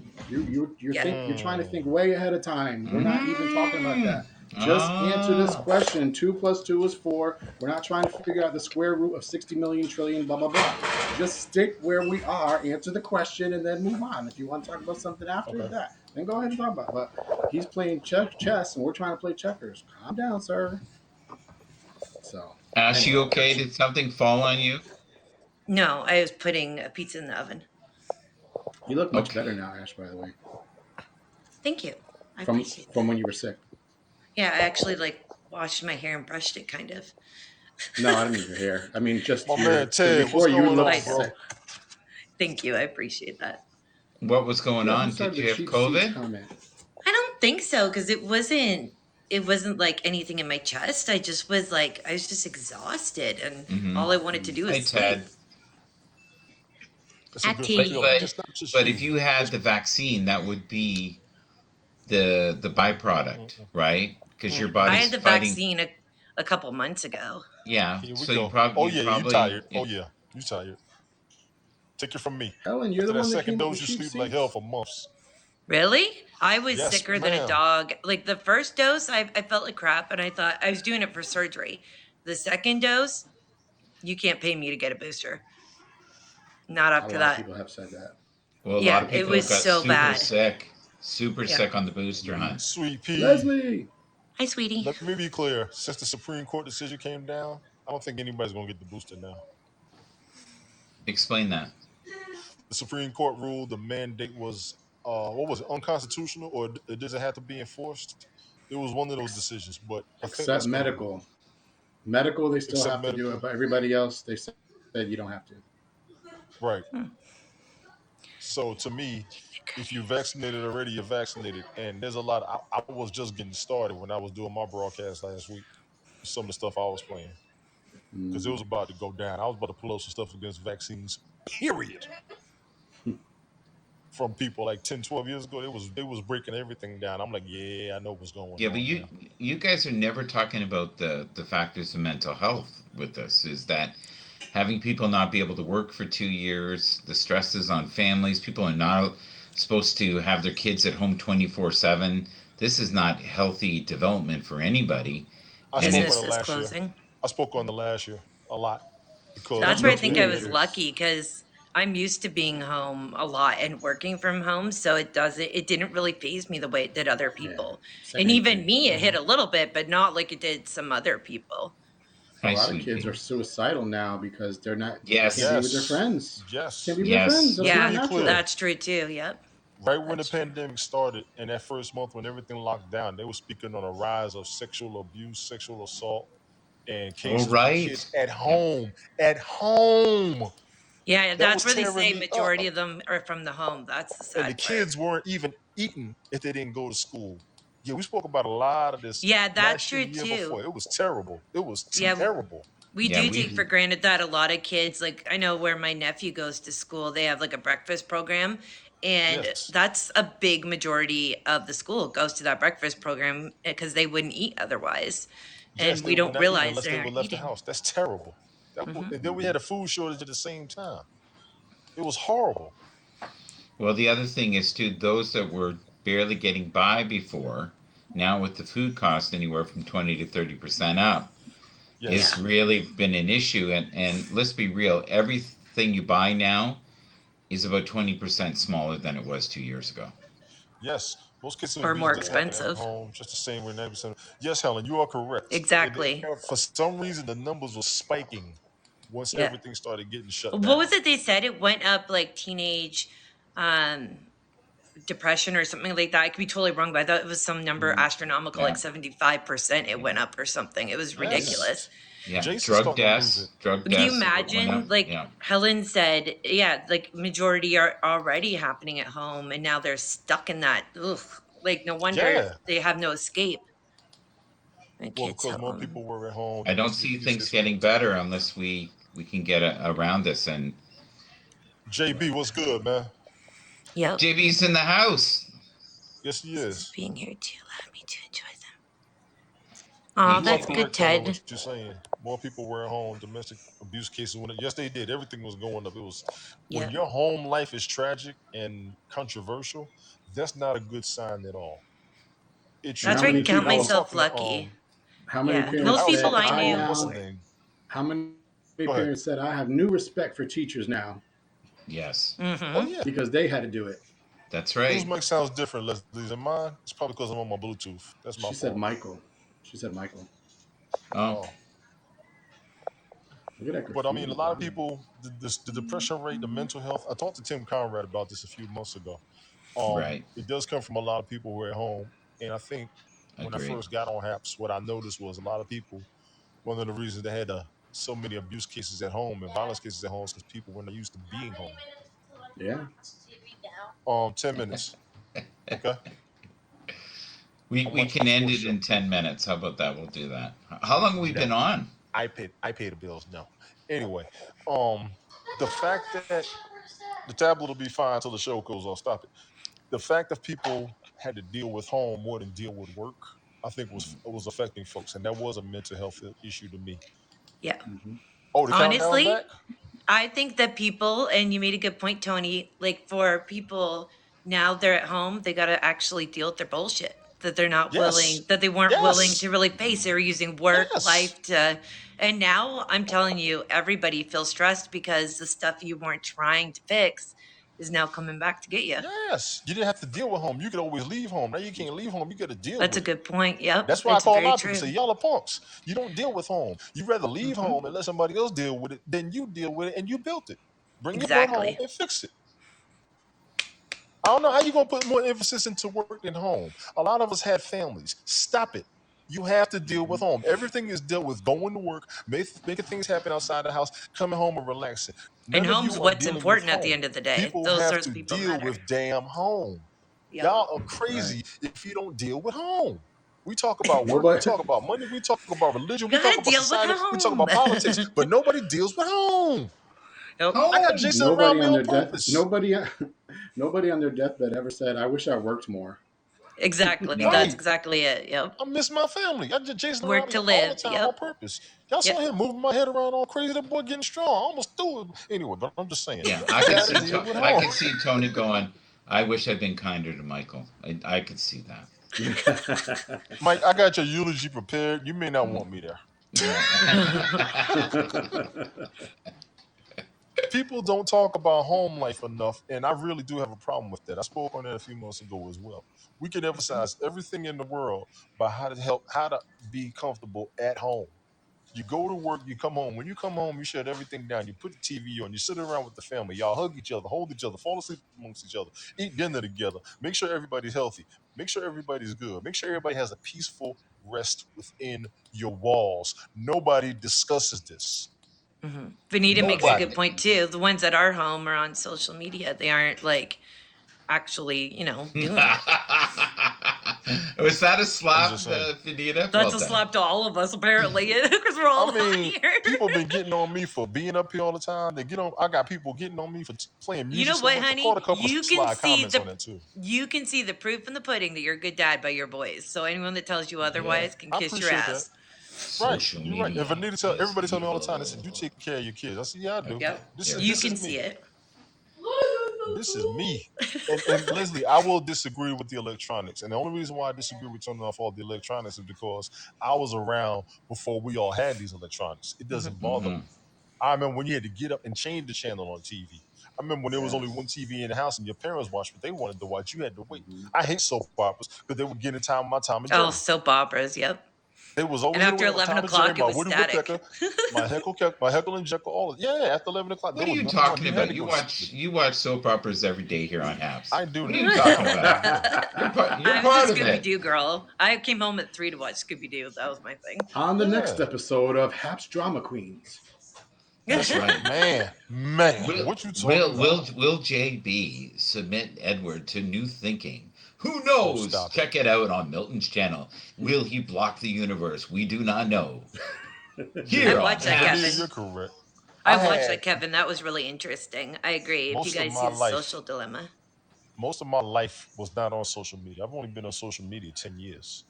Yep. You're trying to Mm. think way ahead of time. We're not even talking about Mm. that. Just answer this Ah. question. 2 + 2 is 4. We're not trying to figure out the square root of 60 million trillion, blah, blah, blah. Just stick where we are, answer the question, and then move on. If you want to talk about something after Okay. that, then go ahead and talk about it. But he's playing chess, and we're trying to play checkers. Calm down, sir. So, Ash, you anyway, okay? Did something fall on you? No, I was putting a pizza in the oven. you look much better Okay. now, Ash, by the way. Thank you. I from appreciate from that. when you were sick. Yeah, I actually like washed my hair and brushed it kind of. No, I don't mean your hair. I mean just My man your because Ted, what's before you going looked I on, know. bro? sick. Thank you. I appreciate that. What was going Yeah, who on? Did started the you have cheap seats COVID? comment? I don't think so because it wasn't like anything in my chest. I was just exhausted and Mm-hmm. all I wanted to Hmm. do was Hi, sleep. Ted. It's a good But Hattie. feeling. but It's not just but if you. you had It's the vaccine, that would be the byproduct, mm-mm, right? Because your I mm-mm. had body's the fighting. vaccine a couple months ago. Yeah. Here we So you go. probably Oh you yeah, you probably tired. Oh yeah, you tired. Take it from me. Helen, you're After the that one that second came up with dose, you cheap sleep like hell seats. for months. Really? I was Yes, sicker than a ma'am. dog. Like the first dose, I felt like crap and I thought I was doing it for surgery. The second dose, you can't pay me to get a booster. Not A after lot of that. people have said that. well, a lot Yeah, of it people was got so bad. super Yeah. sick on the booster Hmm. hunt. Sweet pea. Leslie. Hi, sweetie. Let me be clear. Since the Supreme Court decision came down, I don't think anybody's gonna get the booster now. Explain that. The Supreme Court ruled the mandate was what was it, unconstitutional, or it doesn't have to be enforced. It was one of those decisions, but I think Except that's gonna medical. Medical, they still accept have to do it, medical. but everybody else, they said you don't have to. Right. Hmm. So to me, if you're vaccinated already, you're vaccinated. And there's a lot. I was just getting started when I was doing my broadcast last week. Some of the stuff I was playing because it Hmm. was about to go down. I was about to pull up some stuff against vaccines. Period. From people like 10, 12 years ago, they was breaking everything down. I'm like, yeah, I know what's going Yeah, but on you now. you guys are never talking about the factors of mental health with this. Is that having people not be able to work for 2 years, the stresses on families, people are not supposed to have their kids at home 24/7. This is not healthy development for anybody. I And spoke on it Businesses it's last year. closing. I spoke on the last year a lot because That's Especially where I of think I the was teenagers. lucky because I'm used to being home a lot and working from home. So it didn't really phase me the way it did other Yeah, people. And same even thing. me, it hit Mhm. a little bit, but not like it did some other people. A hi, lot of sweet kids pea. are suicidal now because they can't be Yes, with their Yes, friends. Can't yes. be with their friends. yes. Let That's me not Yeah, be clear. natural. that's true too. Yep. Right when the That's true. pandemic started, in that first month when everything locked down, they were speaking on a rise of sexual abuse, sexual assault, and All cases with kids right. at Yep. home. At home. Yeah, That that's was where they tearing say me up. majority of them are from the home. That's the And the sad part. kids weren't even eating if they didn't go to school. Yeah, we spoke about a lot of this Yeah, that's last year, true the year before. too. It was terrible. It was Yeah, terrible. we Yeah, do take we for granted that a lot of kids, like I know where my nephew goes to school, they have like a breakfast program, and Yes. that's a big majority of the school goes to that breakfast program because they wouldn't eat otherwise. Yes, And they we would don't not eat realize unless they they were aren't left the eating. house. That's terrible. Hmm. And then we had a food shortage at the same time. It was horrible. Well, the other thing is too, those that were barely getting by before, now with the food cost anywhere from 20 to 30% up, it's Yes. Yeah. really been an issue. And let's be real, everything you buy now is about 20% smaller than it was 2 years ago. Yes. Most cases of Or abuse more does happen at expensive. home, just the same way 90%. Yes, Helen, you are correct. Exactly. For some reason, the numbers were spiking once Yeah. everything started getting shut What down. was it they said? It went up like teenage um depression or something like that. I could be totally wrong, but I thought it was some number Mm, astronomical, like Yeah. 75% it went up or something. It was Yes. ridiculous. Yeah. Jason's Drug starting to lose it. deaths, drug Can you deaths went imagine? up. Like Yeah. Helen said, yeah, like majority are already happening at home, and now they're stuck in that. Ugh, like no wonder Yeah. they have no escape. And Well, kids because more home. people were at home, I don't domestic see abuse things cases went getting up 10 better times. unless we can get around this. And JB, what's good, man? Yep. JB's in the house. Yes, he Thanks for is. being here too. Allow me to enjoy them. He Oh, You are that's too. good, correct, Helen, Ted. what you're saying. More people were at home, domestic abuse cases went up. Yes, they did. Everything was going up. It was when Yeah, your home life is tragic and controversial, that's not a good sign at all. It and that's how truly where I many can count I was people? myself talking to lucky. How many Yeah, parents I most was people said talking I I to knew what's the now? were. name? How many Go ahead. parents said I have new respect for teachers now Yes. Oh Mm-hmm. yeah. because they had to do it? That's Whose right. mic sounds different, Leslie, than mine? It's probably because I'm on my Bluetooth. That's my She said fault. Michael. She said Michael. Oh, Oh. Look at that But I mean, a graffiti. lot of Wow. people, the depression rate, the mental health. I talked to Tim Conrad about this a few months ago. right. It does come from a lot of people who are at home, and I think when I Agree. first got on Happs, what I noticed was a lot of people. One of the reasons they had so many abuse cases at home and violence cases at home is because people were not used to being home. Yeah. 10 minutes. Okay. We I'm we watching a can end sports it show. in 10 minutes. How about that? We'll do that. How long have we No, been on? I pay the bills. No. Anyway, um, the fact that the tablet will be fine until the show goes off. Stop it. The fact that people had to deal with home more than deal with work, I think was affecting folks, and that was a mental health issue to me. Yeah. Hmm. Oh, the countdown's back. Honestly, I think that people, and you made a good point, Tony, like for people now they're at home, they got to actually deal with their bullshit that they're not Yes, willing, that they weren't willing yes, to really face. They were using work, yes, life to, and now I'm telling you, everybody feels stressed because the stuff you weren't trying to fix is now coming back to get you. yes. You didn't have to deal with home. You could always leave home. Now you can't leave home. You got to deal That's a with it. good point. Yep. That's why I It's call a very lot of people say true. y'all are punks. You don't deal with home. You rather leave Hmm. home and let somebody else deal with it than you deal with it and you built it. Bring your butt home Exactly. and fix it. I don't know how you gonna put more emphasis into work than home. A lot of us have families. Stop it. You have to deal with Hmm. home. Everything is dealt with going to work, making things happen outside the house, coming home and relaxing. And None of home's you are what's dealing with important at the home. end of the day. People Those have sorts to of people deal matter. with damn home. Yep. Y'all are Right. crazy if you don't deal with home. We talk about work, we Nobody. talk about money, we talk about You religion, we talk gotta about deal with society, we talk home. about politics, but nobody deals with home. Nope. I got Home. Jason around Nobody me on on their death. purpose. Nobody. Nobody on their deathbed ever said, "I wish I worked more." Exactly. That's No. Right. exactly it. Yep. I miss my family. I just Jason around Work me to all the live. time on Yep. purpose. Y'all saw Yep. him moving my head around all crazy. That boy getting strong. I almost threw it. Anyway, but I'm just saying, Yeah, you got to deal with I home. could see Tony going. I wish I'd been kinder to Michael. I could see that. Mike, I got your eulogy prepared. You may not want me there. Yeah. People don't talk about home life enough, and I really do have a problem with that. I spoke on that a few months ago as well. We can emphasize everything in the world about how to be comfortable at home. You go to work, you come home. When you come home, you shut everything down. You put the TV on. You sit around with the family. Y'all hug each other, hold each other, fall asleep amongst each other, eat dinner together. Make sure everybody's healthy. Make sure everybody's good. Make sure everybody has a peaceful rest within your walls. Nobody discusses this. Vanita makes a good Nobody. point too. The ones that are home are on social media. They aren't like actually, doing it. Was that a I'm slap, just saying. Finita? That's Well a done. slap to all of us, apparently, because we're all I on mean, here. people been getting on me for being up here all the time. They get on. I got people getting on me for playing You music know so what, much. I caught a honey? couple of sly comments on that too. You can see the proof in the pudding that you're a good dad by your boys. So anyone that tells you Yeah, otherwise can I kiss your appreciate that. ass. Right, Social you're right. And media Vanita is everybody tell me all the time. They said you evil. take care of your kids. I said, yeah, I do. Yep. This Here is it You this can is comes. see me. it. This is me. And Leslie, I will disagree with the electronics. And the only reason why I disagree with turning off all the electronics is because I was around before we all had these electronics. It doesn't bother me. I remember when you had to get up and change the channel on TV. I remember when there was only one TV in the house and your parents watched what they wanted to watch. You had to wait. I hate soap operas because they would get in time my Tom and Jerry. Oh, soap operas. Yep. They was And always in after the way. 11 Tom and Jerry, o'clock, it my was Woody static. Woodpecker, my Heckle and Jekyll, all of after 11 o'clock. What there are was you nothing on. talking You had about? to You go watch soap operas every day here on Happs. I do What are that. you talking about? You're I was part a of it. Scooby-Doo girl. I came home at 3 to watch Scooby-Doo. That was my thing. On the next Yeah. episode of Happs Drama Queens. That's right. Man, Will, what you talking about? will JB submit Edward to new thinking? Who knows? stop it. Check it out on Milton's channel. Will he block the universe? We do not know. Here I on watched that, Happs. Kevin. You're correct. I I watched had- that, Kevin. That was really interesting. I agree. If Most you of guys my see the life- social dilemma. Most of my life was not on social media. I've only been on social media 10 years.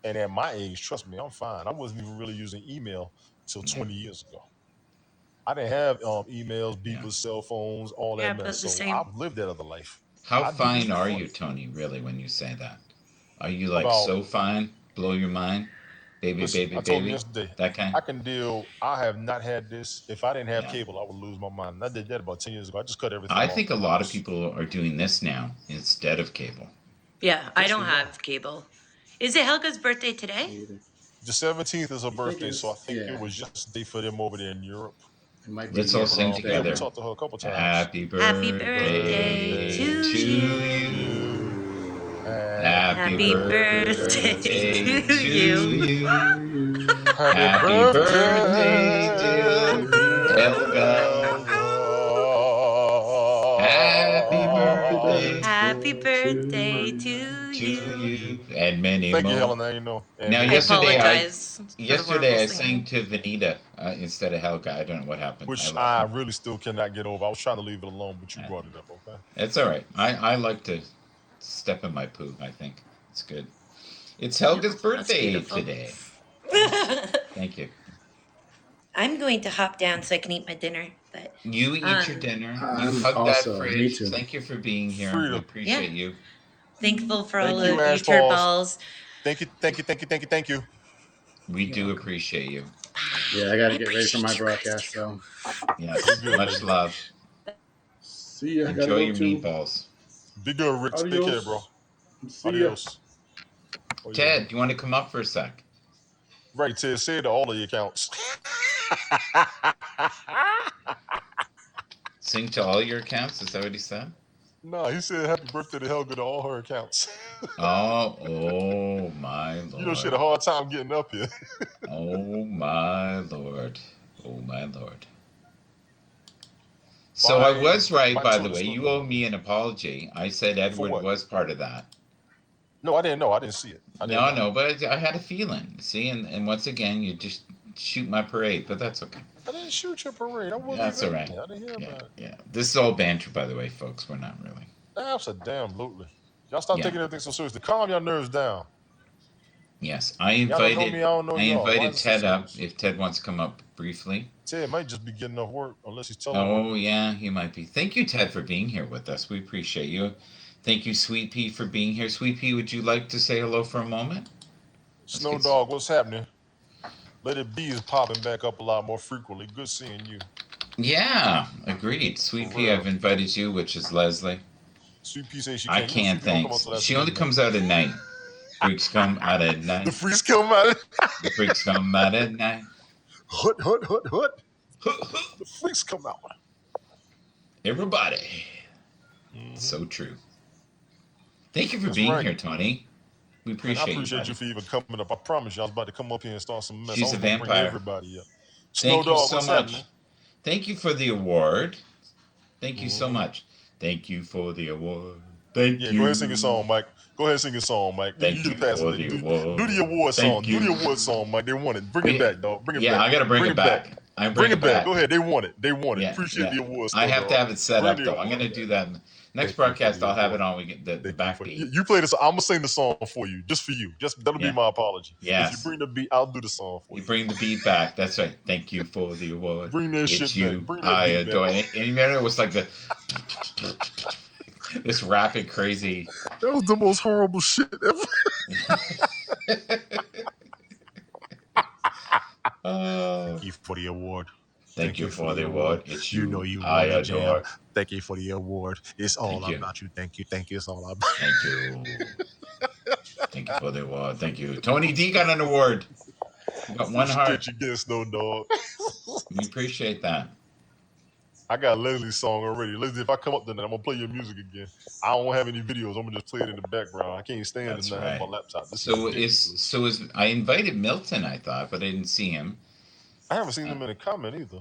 And at my age, trust me, I'm fine. I wasn't even really using email until 20 years ago. I didn't have emails, beepers, cell phones, all that Yeah, mess. but So the same. I've lived that other life. How I do fine this are for you, fun. Tony, really, when you say that? Are you like About- so fine? Blow your mind? Baby, Listen, baby, I told him baby? yesterday, That kind? I can deal. I have not had this. If I didn't have Yeah. cable, I would lose my mind. And I did that about 10 years ago. I just cut everything I off. think a lot of people are doing this now instead of cable. Yeah, I Yes, don't we are. have cable. Is it Helga's birthday today? The 17th is her think birthday, it's- so I think yeah. it was just a day for them over there in Europe. It might Let's be all the sing birthday. together. We talked to her a couple times. Happy birthday to to you. you. Happy Happy birthday birthday to you. Happy birthday, dear Helga. Happy birthday Happy birthday to to you. you and many Thank more. you, Helen. You know. And Now, I yesterday apologize. for the Yesterday I horrible sang singing. to Vanita instead of Helga. I don't know what happened. which love I her. really still cannot get over. I was trying to leave it alone, but you Yeah. brought it up. Okay. It's all right. I like to step in my poo. I think it's good. It's Helga's That's birthday beautiful. today. Thank you. I'm going to hop down so I can eat my dinner. But You eat your dinner. You hug also, that me fridge. too. Thank you for being here. Freedom. We appreciate you. thankful for Thank all you, of you Ash turd balls. balls. Thank you. We do appreciate you. Yeah, I got to get ready for my broadcast. So, Yes. Much love. see ya. Gotta Enjoy go your to. meatballs. Be good, Rick. Take care, Adios. bro. See ya. Adios. Oh, yeah. Ted, do you want to come up for a sec? Right, Ted. Say it to all of your accounts. Sing to all your accounts? Is that what he said? No, he said happy birthday to Helga to all her accounts. Oh my Lord. You know she had a hard time getting up here. Oh my Lord. Oh my Lord. So I was right, By by the Tony way. Snoop. You owe me an apology. I said Edward what? was part of that. No, I didn't know. I didn't see it. I didn't know. No, but I had a feeling. See, and once again, you just shoot my parade, but that's okay. I didn't shoot your parade. I wasn't That's even all right. there. I didn't hear Yeah, about it. yeah. This is all banter, by the way, folks. We're not really. Absolutely. Y'all stop Yeah. taking everything so seriously. Calm your nerves down. Yes, I Y'all don't know invited. me. I don't know I y'all. Why invited is it Ted so up. serious? If Ted wants to come up briefly. Ted might just be getting off work unless he's telling me. Oh yeah, he might be. Thank you, Ted, for being here with us. We appreciate you. Thank you, Sweet Pea, for being here. Sweet Pea, would you like to say hello for a moment? Snow get Dog, what's happening? Let It Be is popping back up a lot more frequently. Good seeing you. Yeah, agreed. Sweet For Pea, real. I've invited you, which is Leslie. Sweet Pea says she I can't. can't, thanks. She only comes out at night. Freaks come out at The night. freaks come out. The freaks come out at night. Hut. The freaks come out. Everybody. So true. Thank you for That's being right. here, Tony. We And I appreciate appreciate you. you for even coming up. I promise you, I was about to come up here and start some mess. She's I was a gonna bring vampire. everybody up. Snow Thank you Dog, so what's much. happening? Thank you for the award. Thank you so Mhm. much. Thank you for the award. Thank Yeah, you. go ahead and sing your song, Mike. Go ahead and sing your song, Mike. Thank you you can pass for it. the Do award. the award Thank song. you. Do the award song, Mike. They want it. Bring it Yeah. back, dog. Bring it Yeah, back. I gotta bring it back. I Bring it back. back. Go ahead. They want it. They want it. Yeah, Appreciate yeah. the awards. I have to have it set Bring up the though. I'm award gonna back. do that. Next Thank you for broadcast, the I'll have award. it on. We get the Thank you back for- beat. You play this. I'm gonna sing the song for you, just for you. Just that'll Yeah. be my apology. Yes. If you bring the beat, I'll do the song for You you. bring the beat back. That's right. Thank you for the award. Bring that It's shit you. back. Bring that I beat adore back. it. And you remember it was like the This rapid, crazy. That was the most horrible shit ever. Oh, Thank you for the award. thank you for the award. It's you I won a jam. adore. Thank you for the award. It's all Thank you. about you. Thank you. Thank you. It's all about Thank you. Thank you for the award. Thank you. Tony D got an award. You got one heart. Shit you get, Snow Dog. We appreciate that. I got Leslie's song already. Leslie, if I come up tonight, I'm gonna play your music again. I don't have any videos. I'm gonna just play it in the background. I can't stand That's it now. I have my right. laptop. This So ridiculous. I invited Milton, I thought, but I didn't see him. I haven't seen him in a comment either.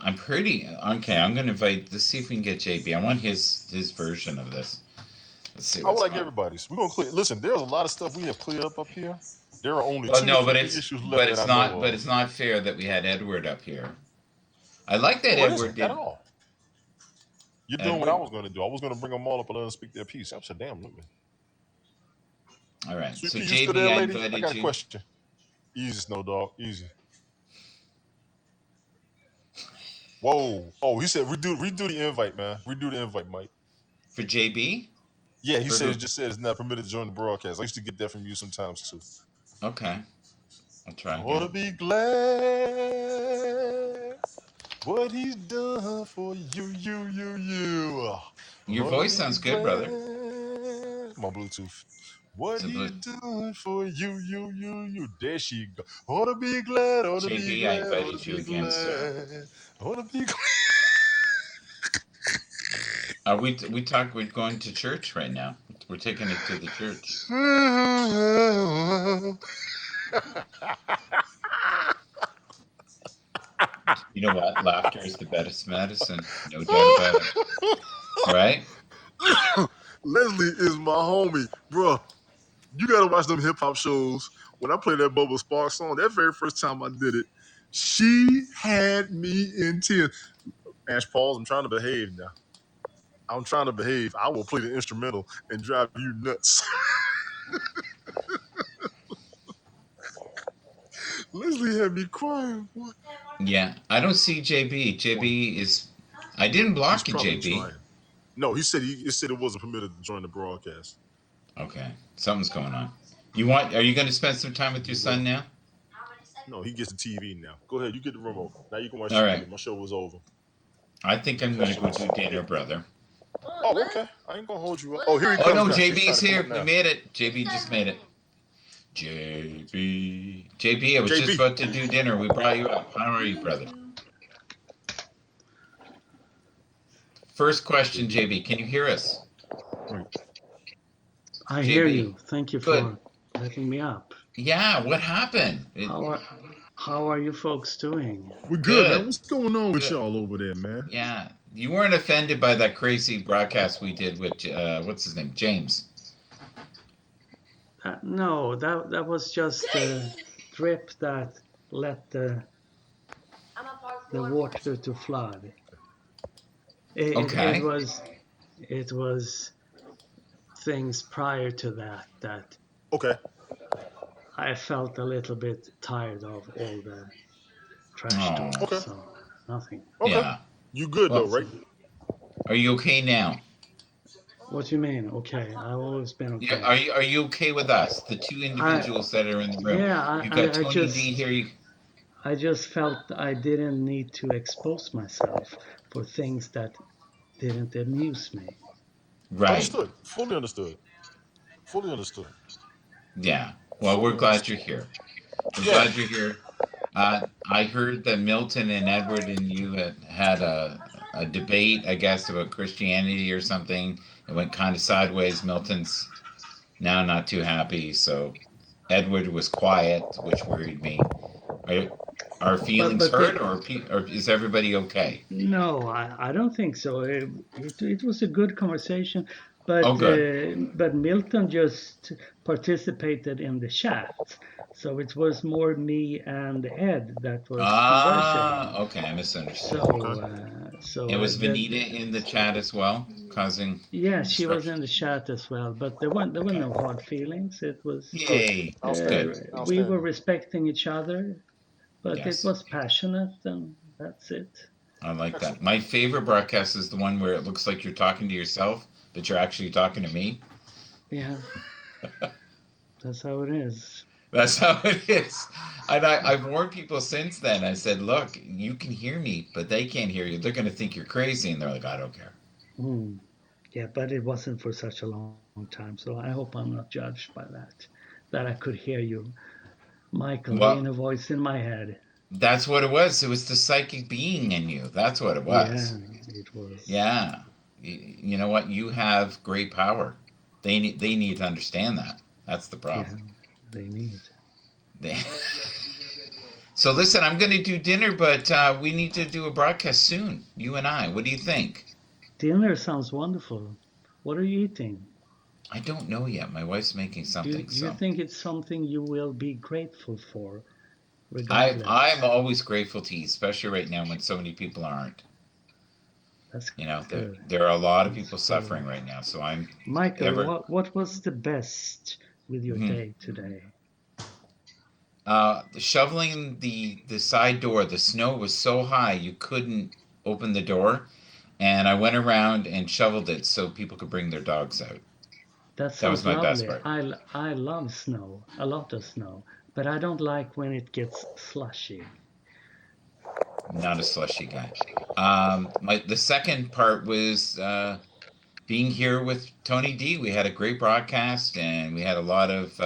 I'm pretty okay. I'm gonna invite. Let's see if we can get JB. I want his version of this. Let's see I would what's like going. everybody's. We're gonna clear. Listen, there's a lot of stuff we have cleared up here. There are only Well, two to no, but three it's issues left that I know of. it's not fair that we had Edward up here. I like that No, it Edward isn't did. at all. You're doing what I Edward. was gonna do. I was gonna bring them all up and let them speak their piece. I said, damn, look, man. All right. Sweet So Pea, you still JB, there, I lady? I invited got a you question. Easy, Snow Dog. Easy. Whoa. Oh, he said redo the invite, man. Redo the invite, Mike. for JB. Yeah, he For said who? it just said it's not permitted to join the broadcast. I used to get that from you sometimes too. Okay, I'll try I ought to again. be glad what he's done for you. Your Ought to voice be sounds good, brother. glad. My Bluetooth. What So, he's done for you. There she go. Ought to be glad, ought to be JB, I glad, ought invited to you be again, sir. glad. Ought to be glad. We talk. We're going to church right now. We're taking it to the church. You know what? Laughter is the best medicine. No doubt about it. Right? Leslie is my homie, bro. You gotta watch them hip hop shows. When I play that Bubba Sparks song, that very first time I did it, she had me in tears. Ash Pauls, I'm trying to behave now. I'm trying to behave. I will play the instrumental and drive you nuts. Leslie had me crying. Boy. Yeah. I don't see JB. JB is. I didn't He's block you, probably JB. trying. No, he said it wasn't permitted to join the broadcast. Okay. Something's going on. Are you going to spend some time with your son now? No, he gets the TV now. Go ahead, you get the remote. Now you can watch All TV. right. My show was over. I think I'm going to go do dinner, brother. Oh, okay. I ain't gonna hold you up. Oh, here he Oh comes no, now. He's JB's trying to here. come We up now. made it. JB just made it. JB, I was just JB. about to do dinner. We brought you up. How are you, brother? First question, JB. Can you hear us? I JB. hear you. Thank you Good. for letting me up. Yeah, what happened? How are you folks doing? We're good, man. Good. What's going on with Good. y'all over there, man? Yeah. You weren't offended by that crazy broadcast we did with what's his name? James. No, that was just a drip that let the water to flood. Okay. It was things prior to that Okay. I felt a little bit tired of all the trash Oh. talk. Okay. So nothing. Okay. Yeah. You good Well, though, right? Are you okay now? What do you mean? Okay, I've always been okay. Yeah, are you okay with us, the two individuals that are in the room? Yeah, You've got I Tony just D here. I just felt I didn't need to expose myself for things that didn't amuse me. Right. Understood. Fully understood. Fully understood. Yeah. Well, we're glad you're here. We're glad you're here. I heard that Milton and Edward and you had a debate, I guess, about Christianity or something. It went kind of sideways. Milton's now not too happy, so Edward was quiet, which worried me. Are feelings hurt, or is everybody okay? No, I don't think so. It was a good conversation, but Oh, good. but Milton just participated in the chat, so it was more me and Ed that was conversing. Okay, I misunderstood. So And was Vanita in the chat as well, causing? Yeah, she was in the chat as well, but there were no hard feelings. It was Yay. Good. we were respecting each other, but Yes. it was passionate, and that's it. I like Excellent. that. My favorite broadcast is the one where it looks like you're talking to yourself, but you're actually talking to me. Yeah, that's how it is. That's how it is. And I've warned people since then. I said, look, you can hear me, but they can't hear you. They're going to think you're crazy. And they're like, I don't care. Mm. Yeah, but it wasn't for such a long time, so I hope I'm not judged by that. That I could hear you, Michael, the Well, inner voice in my head. that's what it was. It was the psychic being in you. That's what it Yeah, was. it was. Yeah. You know what? You have great power. They need to understand that. That's the Yeah, problem. they need. They, so listen, I'm going to do dinner, but we need to do a broadcast soon. You and I. What do you think? Dinner sounds wonderful. What are you eating? I don't know yet. My wife's making Do, something, do you so think it's something you will be grateful for, I'm regardless? always grateful to eat, especially right now when so many people aren't. That's You know, there good. there are a lot of That's people good. suffering right now. So I'm Michael, ever. what was the best with your Mhm. day today? Shoveling the side door. The snow was so high you couldn't open the door, and I went around and shoveled it so people could bring their dogs out. That That was sounds my best lovely. part. I love snow, a lot of snow, but I don't like when it gets slushy. Not a slushy guy. The second part was being here with Tony D. We had a great broadcast, and we had a lot of.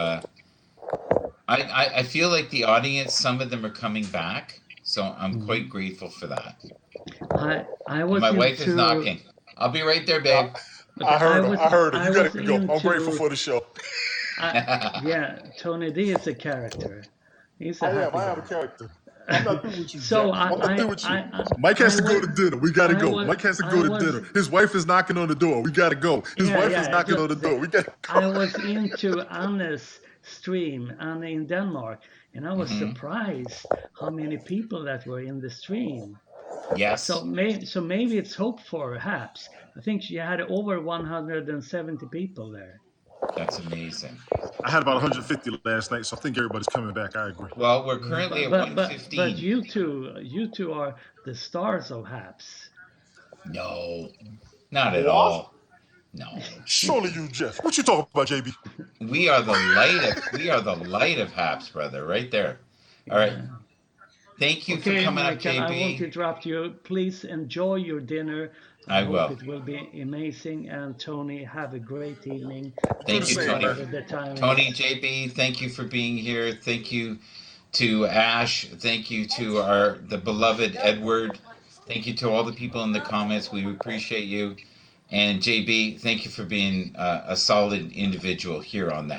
I feel like the audience, some of them are coming back, so I'm quite Mm. grateful for that. I And was my wife is into knocking. I'll be right there, I, babe. I okay. heard her. I heard her. I You got was to go. I'm grateful into for the show. yeah. Tony D is a character. He's a I am. happy I am a guy. character. I'm not through with you, So Jeff. I'm not through with you. Mike has I to go was to dinner. We got to I go. was Mike has to I go to was dinner. His wife is knocking on the door. We got to go. His yeah, wife is yeah. knocking on Just the to say, door. We got to go. I was into Anne's stream, Anne in Denmark, and I was Hmm. surprised how many people that were in the stream. Yes, So maybe it's hope for Happs. I think she had over 170 people there. that's amazing. I had about 150 last night, so I think everybody's coming back. I agree. Well, we're Yeah, currently at but 115. you two are the stars of Happs. No, not at What? all. No, Surely you, Jeff. What you talking about, JB? we are the light of Haps, brother, right there. All right. Yeah. Thank you for Okay, coming up, Michael, I won't JB. interrupt you. Please enjoy your dinner. I I hope will. it will be amazing. And Tony, have a great evening, Do the Thank you, same, Tony. man. whatever the time Tony, is. JB, thank you for being here. Thank you to Ash. Thank you to the beloved Edward. Thank you to all the people in the comments. We appreciate you. And JB, thank you for being a solid individual here on the